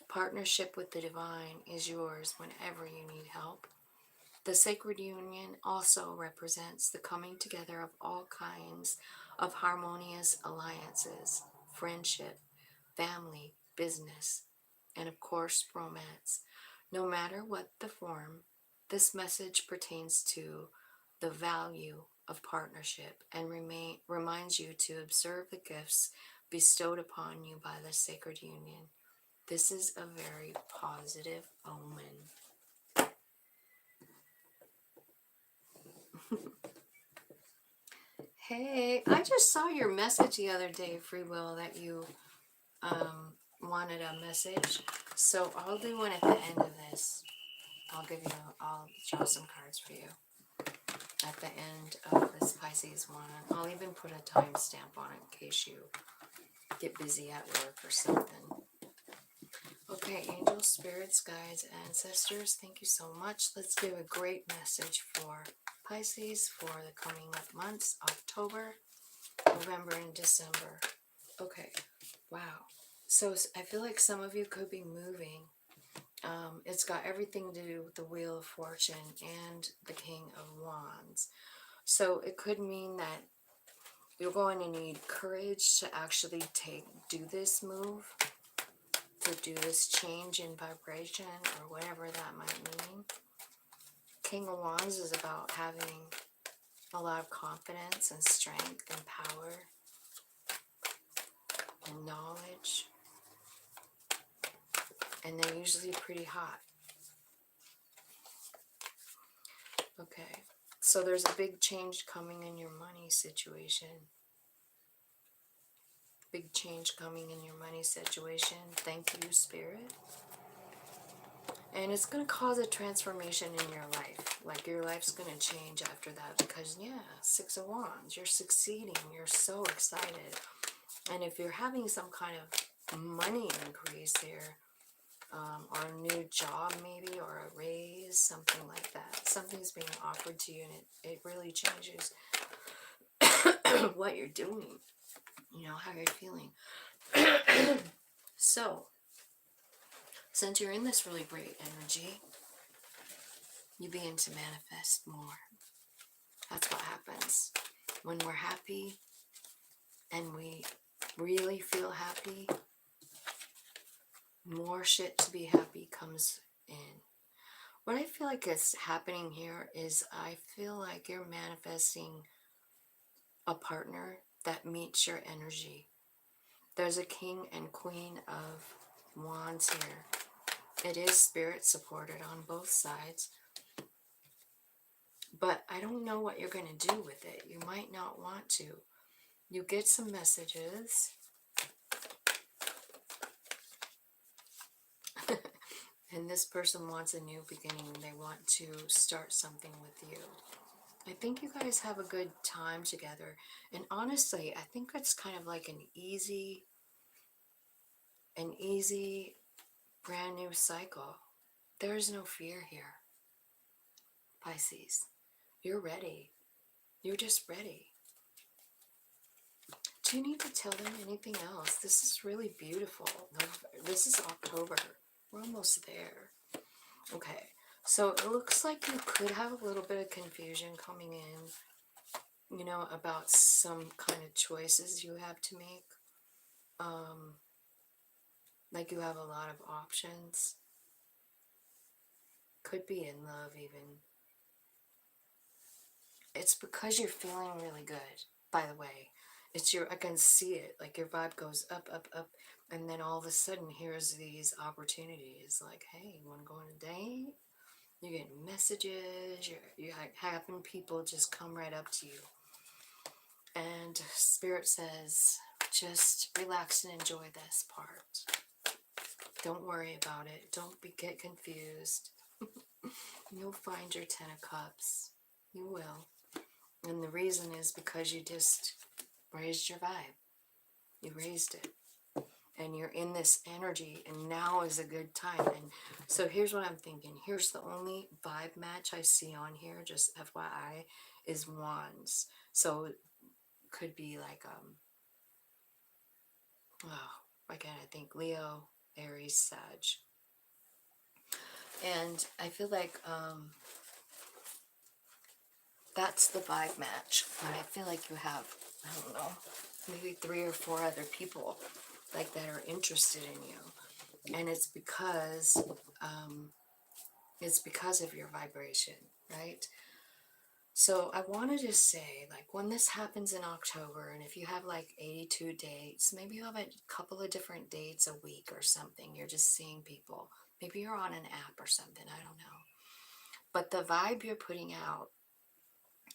Partnership with the divine is yours whenever you need help. The sacred union also represents the coming together of all kinds of harmonious alliances, friendship, family, business, and of course, romance. No matter what the form, this message pertains to the value of partnership and reminds you to observe the gifts bestowed upon you by the sacred union. This is a very positive omen. Hey, I just saw your message the other day, Free Will, that you wanted a message. So I'll do one at the end of this. I'll draw some cards for you at the end of this Pisces one. I'll even put a timestamp on it in case you get busy at work or something. Okay, angels, spirits, guides, ancestors, thank you so much. Let's give a great message for Pisces for the coming up months, October, November, and December. Okay, wow. So I feel like some of you could be moving. It's got everything to do with the Wheel of Fortune and the King of Wands. So it could mean that you're going to need courage to actually do this move, to do this change in vibration, or whatever that might mean. King of Wands is about having a lot of confidence and strength and power and knowledge. And they're usually pretty hot. Okay, so there's a big change coming in your money situation. Big change coming in your money situation. Thank you, Spirit. And it's going to cause a transformation in your life. Like your life's going to change after that because, yeah, 6 of Wands. You're succeeding. You're so excited. And if you're having some kind of money increase here, or a new job maybe, or a raise, something like that. Something's being offered to you and it really changes what you're doing. You know, how you're feeling. So, since you're in this really great energy, you begin to manifest more. That's what happens. When we're happy and we really feel happy, more shit to be happy comes in. What I feel like is happening here is I feel like you're manifesting a partner that meets your energy. There's a King and Queen of Wands here. It is spirit supported on both sides. But I don't know what you're going to do with it. You might not want to. You get some messages. And this person wants a new beginning. They want to start something with you. I think you guys have a good time together. And honestly, I think it's kind of like an easy brand new cycle. There is no fear here, Pisces. You're ready. You're just ready. Do you need to tell them anything else? This is really beautiful. This is October. We're almost there. Okay, so it looks like you could have a little bit of confusion coming in, you know, about some kind of choices you have to make. Like you have a lot of options. Could be in love even. It's because you're feeling really good, by the way. I can see it, like your vibe goes up, up, up, and then all of a sudden here's these opportunities, like, hey, you want to go on a date? You get messages, you're having people just come right up to you. And Spirit says, just relax and enjoy this part. Don't worry about it. Don't get confused. You'll find your 10 of Cups. You will. And the reason is because you just raised your vibe. You raised it. And you're in this energy, and now is a good time. And so here's what I'm thinking. Here's the only vibe match I see on here, just FYI, is Wands. So it could be like, again, I think Leo, Aries, Sag. And I feel like that's the vibe match. And I feel like you have, I don't know, maybe 3 or 4 other people like that are interested in you. And it's because of your vibration, right? So I wanted to say, like, when this happens in October, and if you have like 82 dates, maybe you have a couple of different dates a week or something. You're just seeing people. Maybe you're on an app or something. I don't know. But the vibe you're putting out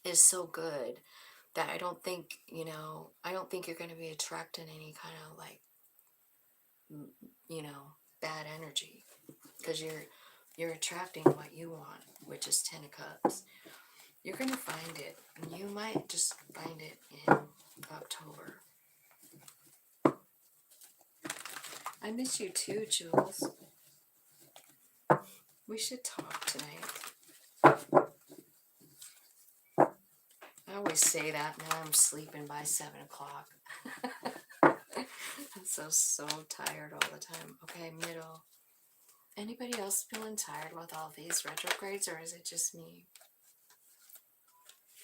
is so good that I don't think you're going to be attracting any kind of like, bad energy, because you're attracting what you want, which is 10 of Cups. You're going to find it, and you might just find it in October. I miss you too, Jules. We should talk tonight. I always say that, now I'm sleeping by 7 o'clock. I'm so tired all the time. Okay, middle. Anybody else feeling tired with all these retrogrades, or is it just me?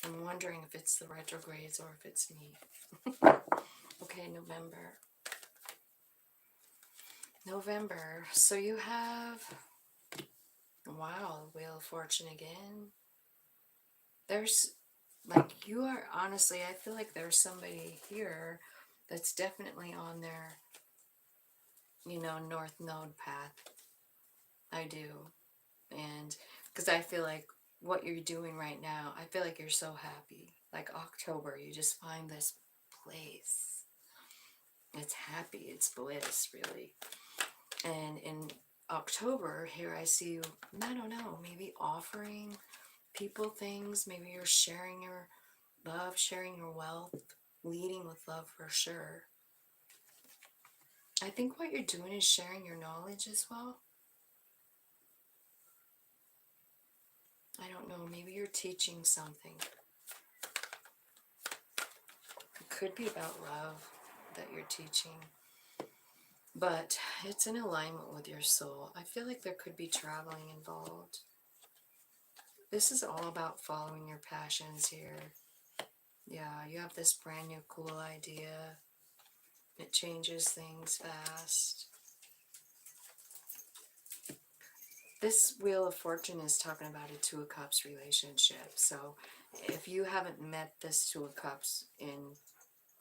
I'm wondering if it's the retrogrades or if it's me. Okay, November. So you have, wow, Wheel of Fortune again. There's, like, you are, honestly, I feel like there's somebody here that's definitely on their, North Node path. I do. And because I feel like what you're doing right now, I feel like you're so happy. Like October, you just find this place. It's happy, it's bliss, really. And in October, here I see you, I don't know, maybe offering people things. Maybe you're sharing your love, sharing your wealth, leading with love for sure. I think what you're doing is sharing your knowledge as well. I don't know, maybe you're teaching something. It could be about love that you're teaching, but it's in alignment with your soul. I feel like there could be traveling involved. This is all about following your passions here. Yeah, you have this brand new cool idea. It changes things fast. This Wheel of Fortune is talking about a Two of Cups relationship. So if you haven't met this Two of Cups in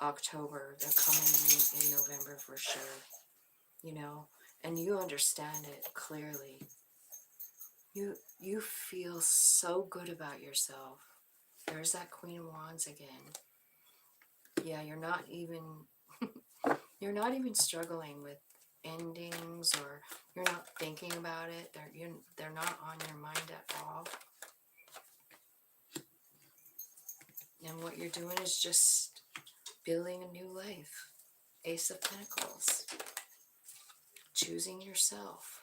October, they're coming in November for sure. And you understand it clearly. You feel so good about yourself. There's that Queen of Wands again. Yeah, you're not even struggling with endings, or you're not thinking about it. They're not on your mind at all. And what you're doing is just building a new life. Ace of Pentacles. Choosing yourself.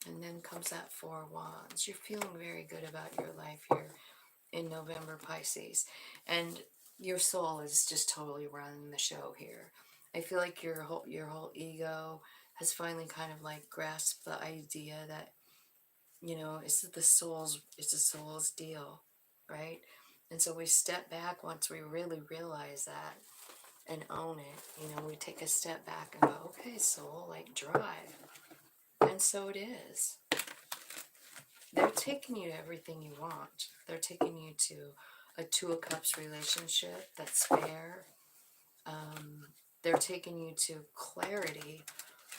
And then comes that Four of Wands. You're feeling very good about your life here in November, Pisces. And your soul is just totally running the show here. I feel like your whole ego has finally kind of like grasped the idea that, it's a soul's deal, right? And so we step back once we really realize that and own it. We take a step back and go, okay, soul, like, drive. And so it is. They're taking you to everything you want. They're taking you to a Two of Cups relationship that's fair. They're taking you to clarity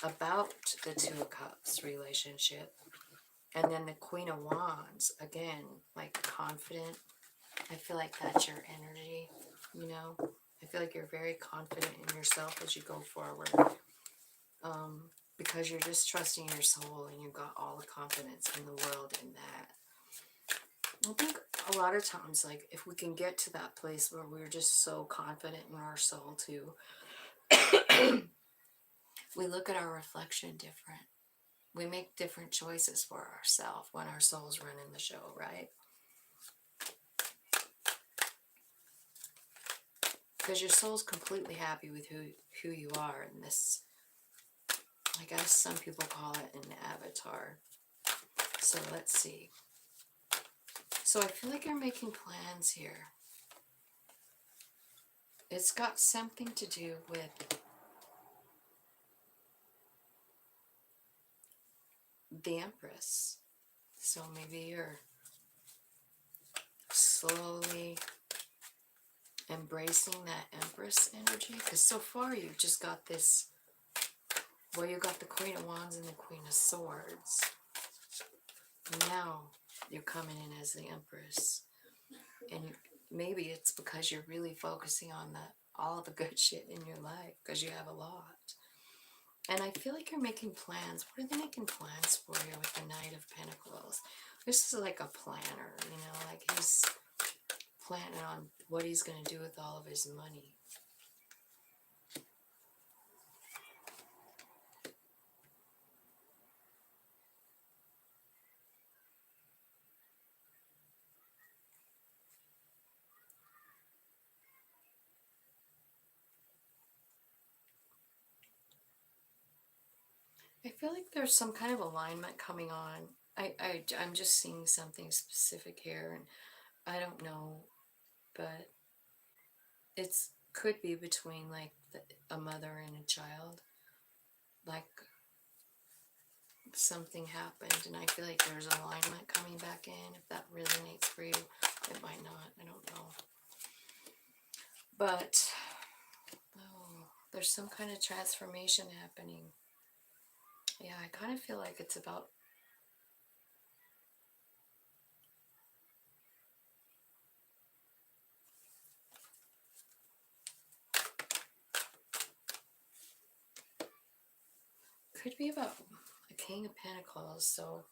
about the Two of Cups relationship. And then the Queen of Wands, again, like confident. I feel like that's your energy, I feel like you're very confident in yourself as you go forward. Because you're just trusting your soul, and you've got all the confidence in the world in that. I think a lot of times, like, if we can get to that place where we're just so confident in our soul too, we look at our reflection different. We make different choices for ourselves when our soul's running the show, right? Because your soul's completely happy with who you are in this, I guess some people call it an avatar. So let's see. So I feel like you're making plans here. It's got something to do with the Empress. So maybe you're slowly embracing that Empress energy. Because so far you've just got this, well, you got the Queen of Wands and the Queen of Swords. Now you're coming in as the Empress. And maybe it's because you're really focusing on all the good shit in your life, because you have a lot. And I feel like you're making plans. What are they making plans for you with the Knight of Pentacles? This is like a planner, like he's planning on what he's going to do with all of his money. I feel like there's some kind of alignment coming on. I'm just seeing something specific here, and I don't know, but it's could be between like a mother and a child. Like something happened, and I feel like there's alignment coming back in. If that resonates for you, it might not. I don't know. But, oh, there's some kind of transformation happening. Yeah, I kind of feel like it's about. Could be about a King of Pentacles, so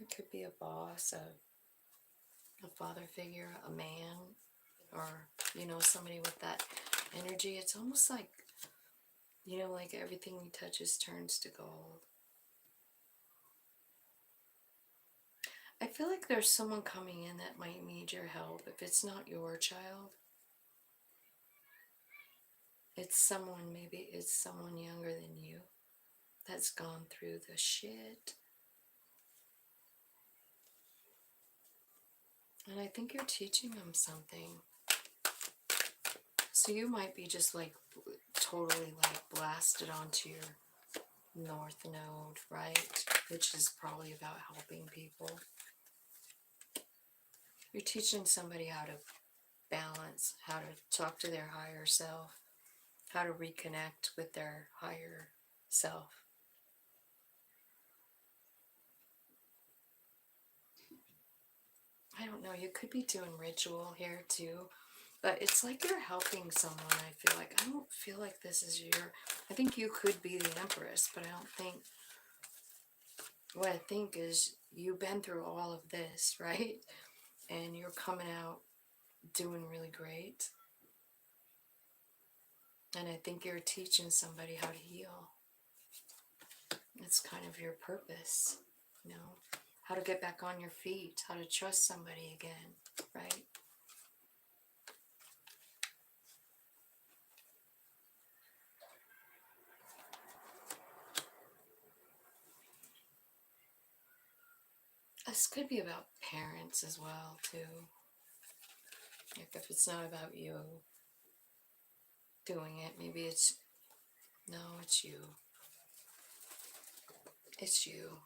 it could be a boss, a father figure, a man, or, somebody with that energy. It's almost like, like everything he touches turns to gold. I feel like there's someone coming in that might need your help. If it's not your child, maybe it's someone younger than you that's gone through the shit. And I think you're teaching them something. So you might be just like totally like blasted onto your North Node, right? Which is probably about helping people. You're teaching somebody how to balance, how to talk to their higher self, how to reconnect with their higher self. I don't know, you could be doing ritual here too, but it's like you're helping someone. I feel like, I don't feel like this is I think you could be the Empress, but I don't think, what I think is you've been through all of this, right? And you're coming out doing really great. And I think you're teaching somebody how to heal. It's kind of your purpose, how to get back on your feet, how to trust somebody again, right? This could be about parents as well, too. Like if it's not about you doing it, maybe it's, no, it's you. It's you.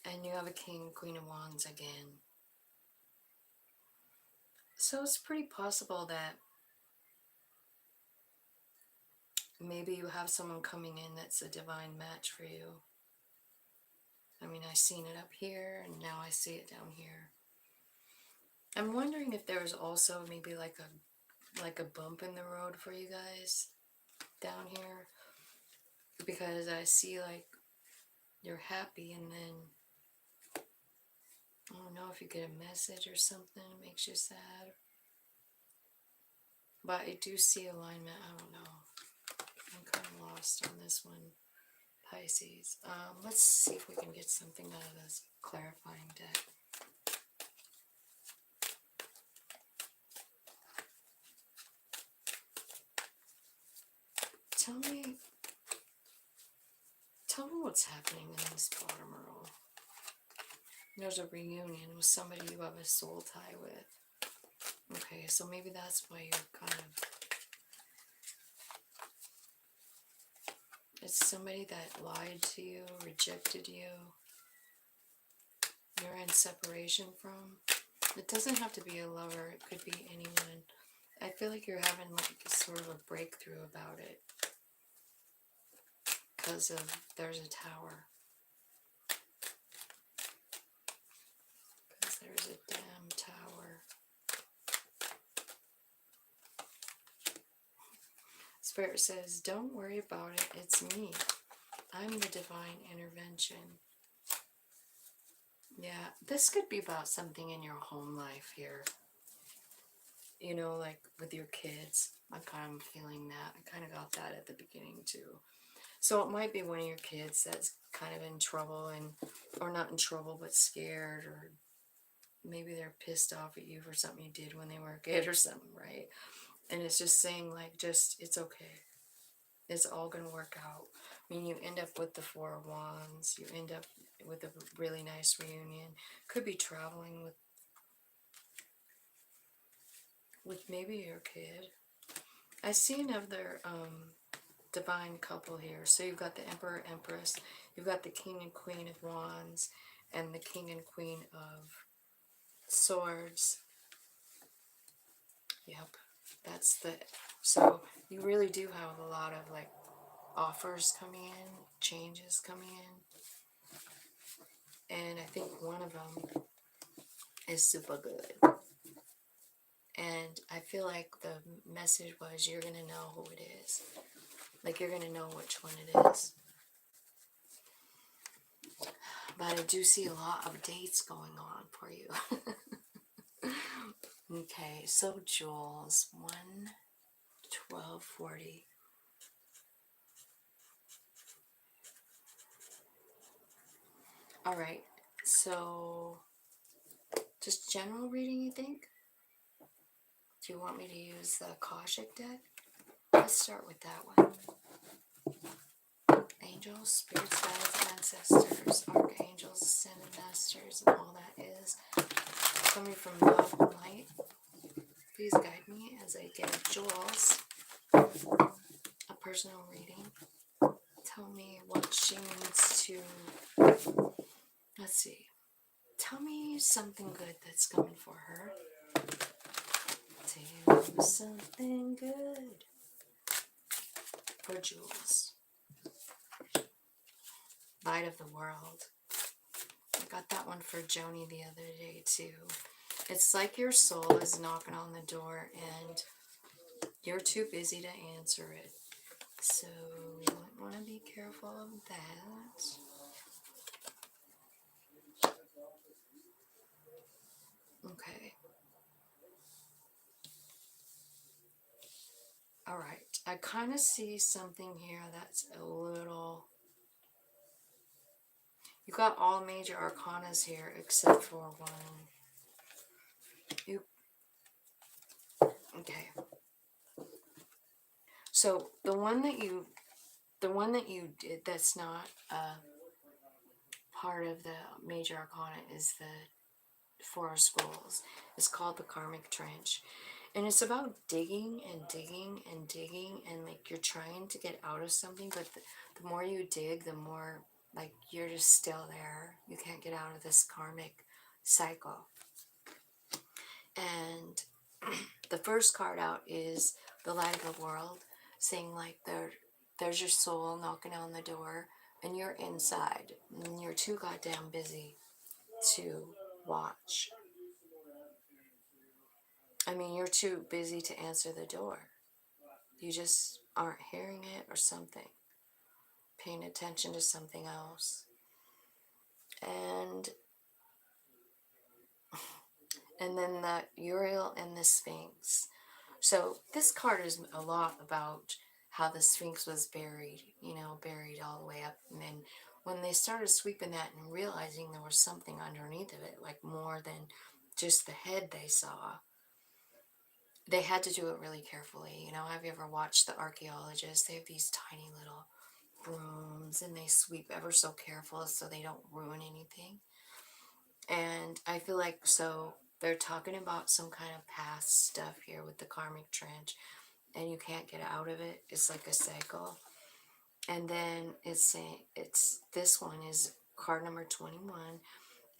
And you have a King, Queen of Wands again. So it's pretty possible that maybe you have someone coming in that's a divine match for you. I mean, I've seen it up here, and now I see it down here. I'm wondering if there was also maybe like a bump in the road for you guys down here, because I see like you're happy, and then I don't know if you get a message or something that makes you sad. But I do see alignment. I don't know. I'm kind of lost on this one, Pisces. Let's see if we can get something out of this clarifying deck. Tell me what's happening in this bottom row. There's a reunion with somebody you have a soul tie with. Okay, so maybe that's why you're kind of... It's somebody that lied to you, rejected you, you're in separation from. It doesn't have to be a lover, it could be anyone. I feel like you're having like sort of a breakthrough about it. Because there's a tower. Because there's a damn tower. Spirit says, don't worry about it, it's me. I'm the divine intervention. Yeah, this could be about something in your home life here. Like with your kids. I'm kind of feeling that. I kind of got that at the beginning too. So it might be one of your kids that's kind of in trouble, or not in trouble, but scared, or maybe they're pissed off at you for something you did when they were a kid or something, right? And it's just saying, like, just, it's okay. It's all going to work out. I mean, you end up with the Four of Wands. You end up with a really nice reunion. Could be traveling with maybe your kid. I see another divine couple here. So you've got the Emperor, Empress. You've got the King and Queen of Wands. And the King and Queen of Swords. Yep. That's the... So you really do have a lot of, like, offers coming in, changes coming in, and I think one of them is super good. And I feel like the message was, you're gonna know who it is. Like, you're gonna know which one it is. But I do see a lot of dates going on for you. Okay, so Jules, 1/12/40. All right, so just general reading, you think? Do you want me to use the Akashic deck? Let's start with that one. Angels, spirits, guides, ancestors, archangels, ascended masters, and all that is coming from love and light. Please guide me as I get Jules a personal reading. Tell me what she needs to... Let's see. Tell me something good that's coming for her. Tell me something good for Jules. Light of the world. I got that one for Joni the other day too. It's like your soul is knocking on the door and you're too busy to answer it. So you might want to be careful of that. Okay. Alright. I kind of see something here that's a little... You got all major arcanas here except for one. You... Okay. So the one that you did that's not part of the major arcana is the Four of Scrolls. It's called the Karmic Trench. And it's about digging and digging and digging, and like you're trying to get out of something, but the more you dig, the more like you're just still there. You can't get out of this karmic cycle. And the first card out is the Light of the World, saying like there's your soul knocking on the door, and you're inside, and you're too goddamn busy to watch. I mean, you're too busy to answer the door. You just aren't hearing it or something. Paying attention to something else. And then the Uriel and the Sphinx. So this card is a lot about how the Sphinx was buried, buried all the way up. And then when they started sweeping that and realizing there was something underneath of it, like more than just the head they saw, they had to do it really carefully. Have you ever watched the archaeologists? They have these tiny little brooms and they sweep ever so careful so they don't ruin anything. And I feel like, so they're talking about some kind of past stuff here with the karmic trench, and you can't get out of it. It's like a cycle. And then it's saying, this one is card number 21,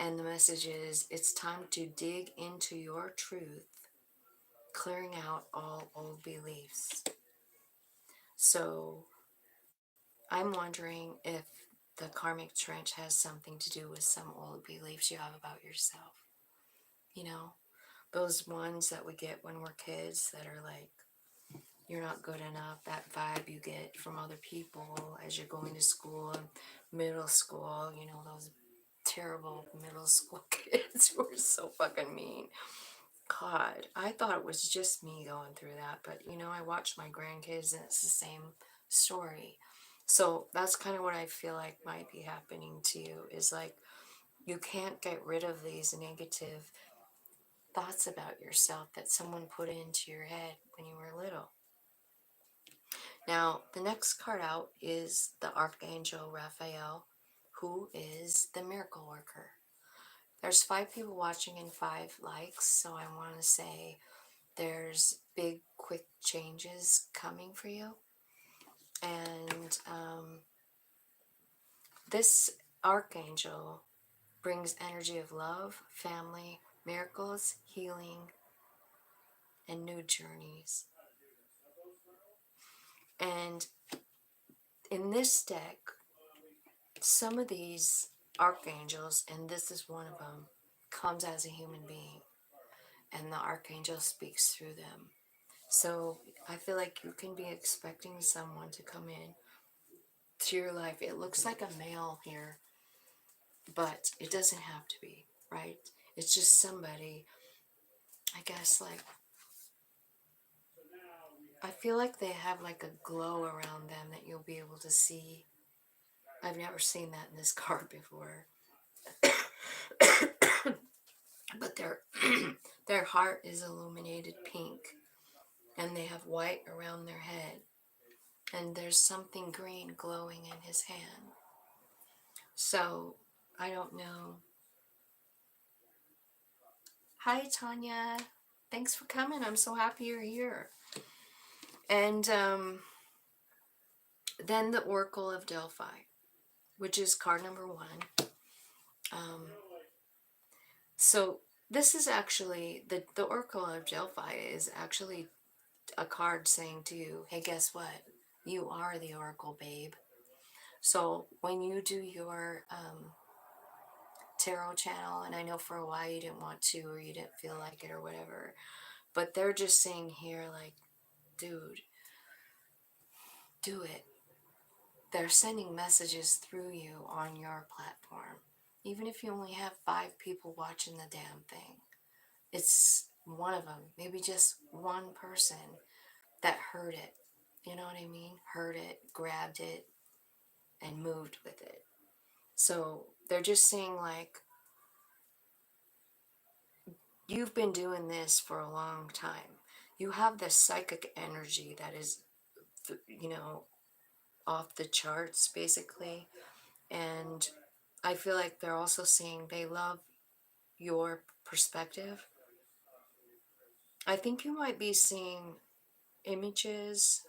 and the message is, it's time to dig into your truth, clearing out all old beliefs. So I'm wondering if the karmic trench has something to do with some old beliefs you have about yourself. Those ones that we get when we're kids that are like, you're not good enough, that vibe you get from other people as you're going to school and middle school, those terrible middle school kids who are so fucking mean. God, I thought it was just me going through that, but I watch my grandkids and it's the same story. So that's kind of what I feel like might be happening to you, is like you can't get rid of these negative thoughts about yourself that someone put into your head when you were little. Now, the next card out is the Archangel Raphael, who is the miracle worker. There's 5 people watching and 5 likes, so I want to say there's big, quick changes coming for you. And this Archangel brings energy of love, family, miracles, healing, and new journeys. And in this deck, some of these archangels, and this is one of them, comes as a human being, and the archangel speaks through them. So I feel like you can be expecting someone to come in to your life. It looks like a male here, but it doesn't have to be, right? It's just somebody, I guess, like, I feel like they have like a glow around them that you'll be able to see. I've never seen that in this card before. But their heart is illuminated pink, and they have white around their head, and there's something green glowing in his hand. So I don't know. Hi Tanya, thanks for coming. I'm so happy you're here. And then the Oracle of Delphi, which is card number 1. So this is actually, the Oracle of Delphi is actually a card saying to you, hey, guess what? You are the Oracle, babe. So when you do your tarot channel, and I know for a while you didn't want to, or you didn't feel like it or whatever, but they're just saying here, like, dude, do it. They're sending messages through you on your platform. Even if you only have 5 people watching the damn thing, it's one of them, maybe just one person that heard it. You know what I mean? Heard it, grabbed it, and moved with it. So they're just saying, like, you've been doing this for a long time. You have this psychic energy that is, you know, off the charts, basically. And I feel like they're also saying they love your perspective. I think you might be seeing images,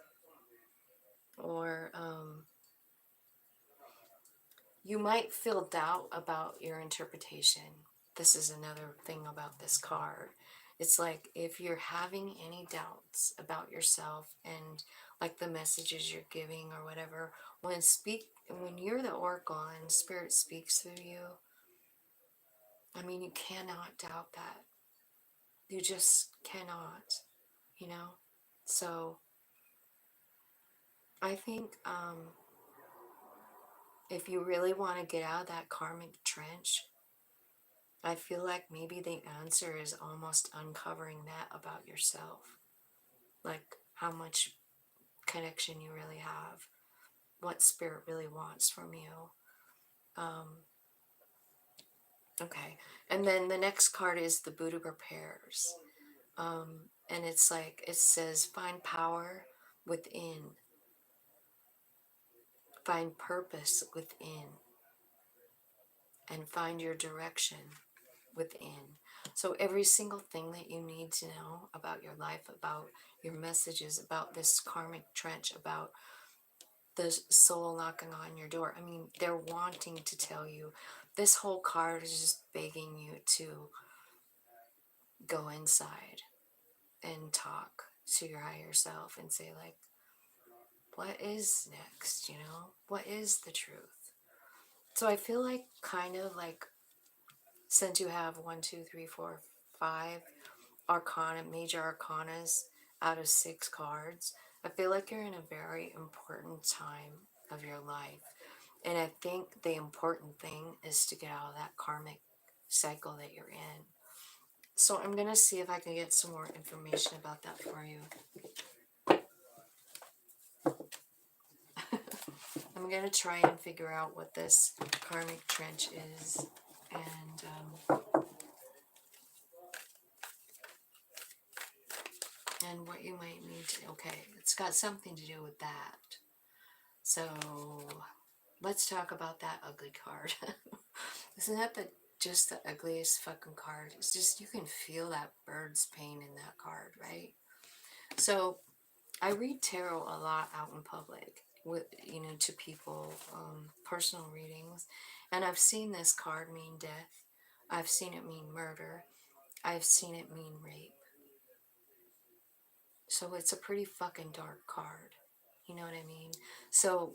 or you might feel doubt about your interpretation. This is another thing about this card. It's like if you're having any doubts about yourself and like the messages you're giving or whatever, when you're the oracle and spirit speaks through you, I mean, you cannot doubt that. You just cannot, you know? So I think if you really want to get out of that karmic trench, I feel like maybe the answer is almost uncovering that about yourself. Like how much connection you really have, what spirit really wants from you. Okay, and then the next card is the Buddha Prepares. And it's like, it says, find power within, find purpose within, and find your direction within. So every single thing that you need to know about your life, about your messages, about this karmic trench, about the soul knocking on your door. I mean, they're wanting to tell you. This whole card is just begging you to go inside and talk to your higher self and say, like, what is next, you know? What is the truth? So I feel like, kind of like, since you have 1, 2, 3, 4, 5 arcana, major arcanas out of 6 cards, I feel like you're in a very important time of your life. And I think the important thing is to get out of that karmic cycle that you're in. So I'm going to see if I can get some more information about that for you. I'm going to try and figure out what this karmic trench is. And and what you might need to, okay, it's got something to do with that. So let's talk about that ugly card. Isn't that just the ugliest fucking card? It's just, you can feel that bird's pain in that card, right? So I read tarot a lot out in public with, to people, personal readings, and I've seen this card mean death. I've seen it mean murder. I've seen it mean rape. So it's a pretty fucking dark card. You know what I mean? So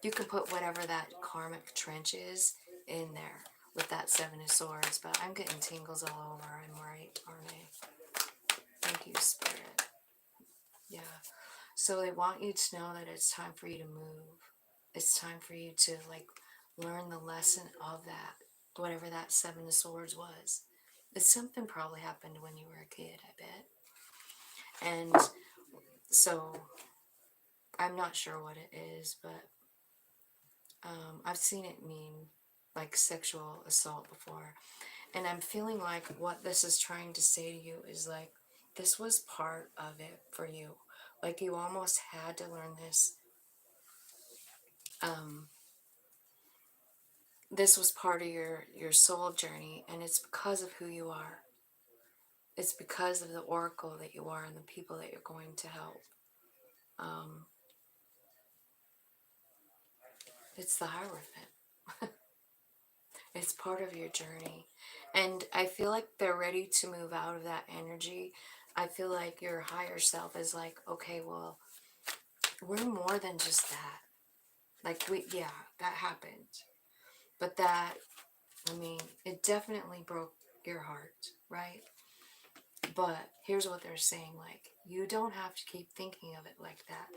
you can put whatever that karmic trench is in there with that Seven of Swords, but I'm getting tingles all over. I'm right, aren't I? Thank you, Spirit. Yeah. So they want you to know that it's time for you to move. It's time for you to, like, learn the lesson of that, whatever that Seven of Swords was. It's something probably happened when you were a kid, I bet. And so I'm not sure what it is, but I've seen it mean like sexual assault before. And I'm feeling like what this is trying to say to you is like, this was part of it for you. Like you almost had to learn this. This was part of your soul journey, and it's because of who you are. It's because of the oracle that you are and the people that you're going to help. It's the Hierophant. It's part of your journey. And I feel like they're ready to move out of that energy. I feel like your higher self is like, okay, well, we're more than just that. Like, yeah, that happened. But that, I mean, it definitely broke your heart, right? But here's what they're saying, like, you don't have to keep thinking of it like that.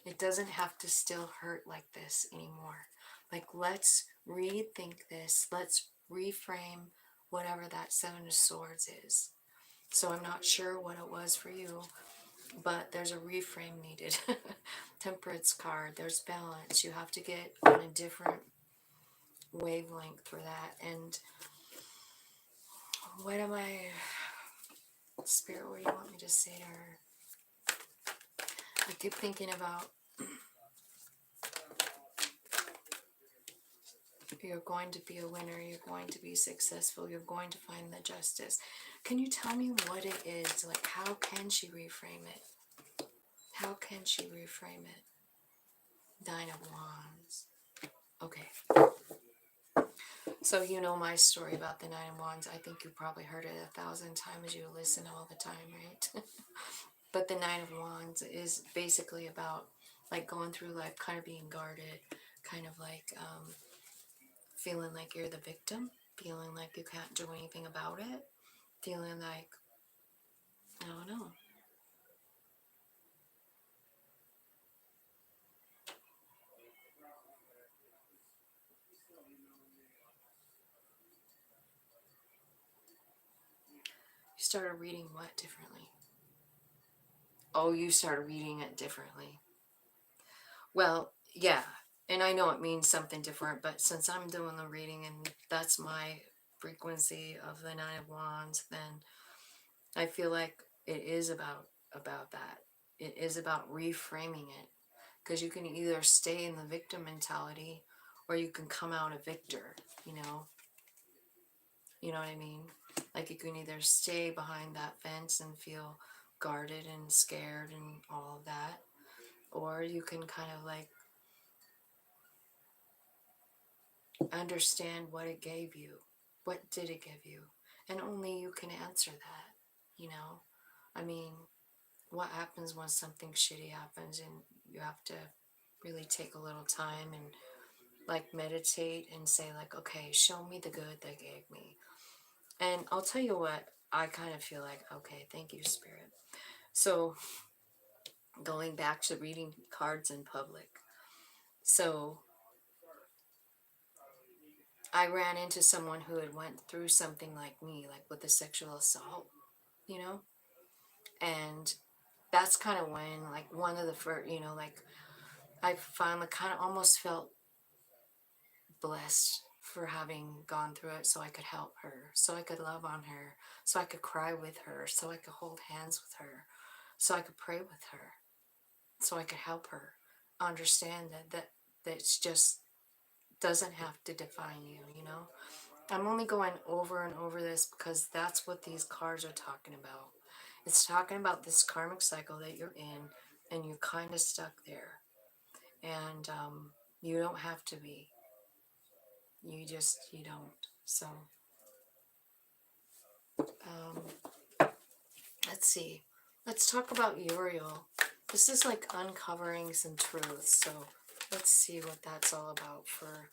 It doesn't have to still hurt like this anymore. Like, let's rethink this. Let's reframe whatever that Seven of Swords is. So I'm not sure what it was for you, but there's a reframe needed. Temperance card, there's balance. You have to get on a different wavelength for that. And what am I, Spirit, what do you want me to say to her? I keep thinking about, you're going to be a winner, you're going to be successful, you're going to find the justice. Can you tell me what it is? Like, how can she reframe it? How can she reframe it? Nine of Wands. Okay. So you know my story about the Nine of Wands. I think you probably heard it 1,000 times. You listen all the time, right? But the Nine of Wands is basically about like going through life kind of being guarded, kind of like feeling like you're the victim, feeling like you can't do anything about it, feeling like, I don't know. You started reading what differently? Oh, you started reading it differently. Well, yeah, and I know it means something different, but since I'm doing the reading and that's my frequency of the Nine of Wands, then I feel like it is about that. It is about reframing it, because you can either stay in the victim mentality or you can come out a victor, you know. You know what I mean? Like you can either stay behind that fence and feel guarded and scared and all of that, or you can kind of like understand what it gave you. What did it give you? And only you can answer that, you know? I mean, what happens when something shitty happens and you have to really take a little time and like meditate and say like, okay, show me the good they gave me. And I'll tell you what, I kind of feel like, okay, thank you, Spirit. So going back to reading cards in public. So I ran into someone who had went through something like me, like with a sexual assault, you know? And that's kind of when, like, one of the first, like, I finally kind of almost felt blessed for having gone through it, so I could help her, so I could love on her, so I could cry with her, so I could hold hands with her, so I could pray with her, so I could help her understand that it's just doesn't have to define you, you know? I'm only going over and over this because that's what these cards are talking about. It's talking about this karmic cycle that you're in, and you're kind of stuck there. And you don't have to be. You don't. So, let's see. Let's talk about Uriel. This is like uncovering some truths. So, let's see what that's all about for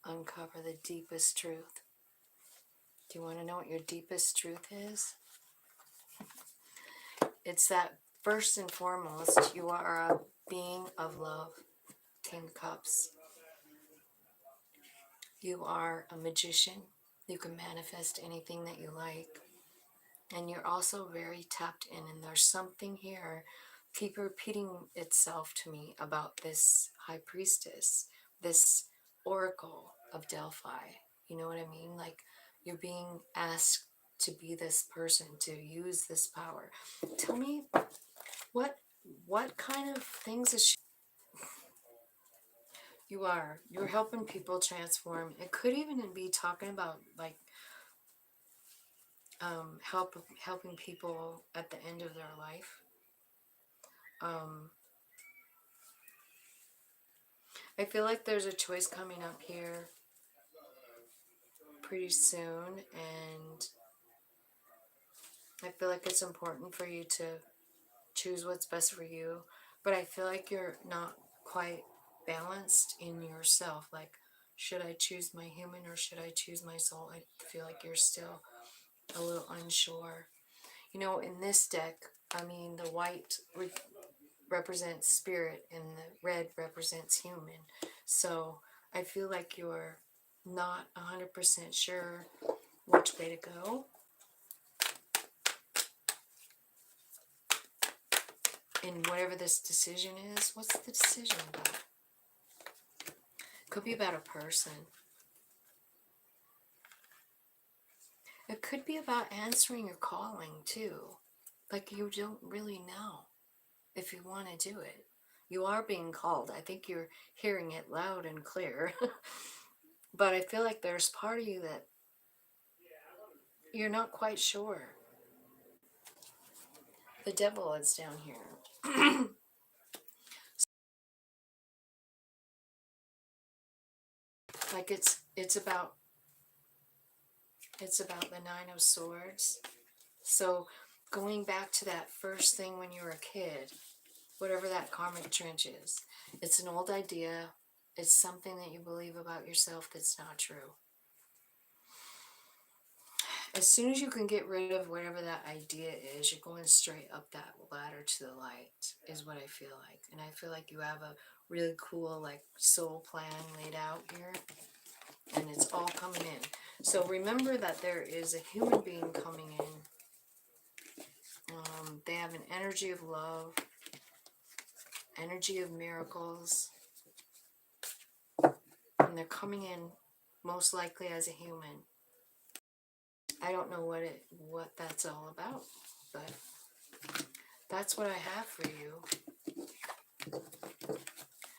uncover the deepest truth. Do you want to know what your deepest truth is? It's that first and foremost, you are a being of love. 10 Cups. You are a magician. You can manifest anything that you like. And you're also very tapped in. And there's something here keep repeating itself to me about this high priestess, this oracle of Delphi. You know what I mean? Like, you're being asked to be this person, to use this power. Tell me, what kind of things is she? You're helping people transform. It could even be talking about like helping people at the end of their life. I feel like there's a choice coming up here pretty soon, and I feel like it's important for you to choose what's best for you. But I feel like you're not quite balanced in yourself. Like, should I choose my human or should I choose my soul? I feel like you're still a little unsure. You know, in this deck, I mean, the white represents spirit and the red represents human. So I feel like you're not 100% sure which way to go. And whatever this decision is, what's the decision about? Could be about a person. It could be about answering your calling too. Like, you don't really know if you want to do it. You are being called. I think you're hearing it loud and clear. But I feel like there's part of you that you're not quite sure. The devil is down here. Like, it's about the Nine of Swords. So going back to that first thing when you were a kid, whatever that karmic trench is, it's an old idea. It's something that you believe about yourself that's not true. As soon as you can get rid of whatever that idea is, you're going straight up that ladder to the light, is what I feel like. And I feel like you have a really cool, like, soul plan laid out here. And it's all coming in. So remember that there is a human being coming in. They have an energy of love, energy of miracles. And they're coming in most likely as a human. I don't know what that's all about, but that's what I have for you.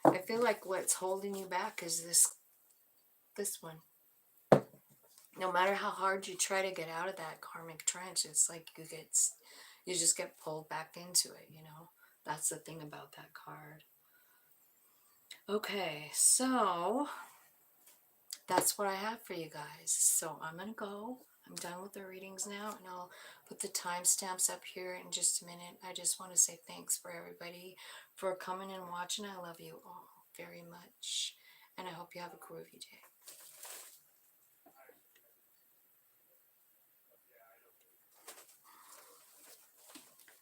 I feel like what's holding you back is this one. No matter how hard you try to get out of that karmic trench, it's like you just get pulled back into it, you know? That's the thing about that card. Okay, so that's what I have for you guys. So I'm going to go. I'm done with the readings now, and I'll put the timestamps up here in just a minute. I just want to say thanks for everybody for coming and watching. I love you all very much, and I hope you have a groovy day.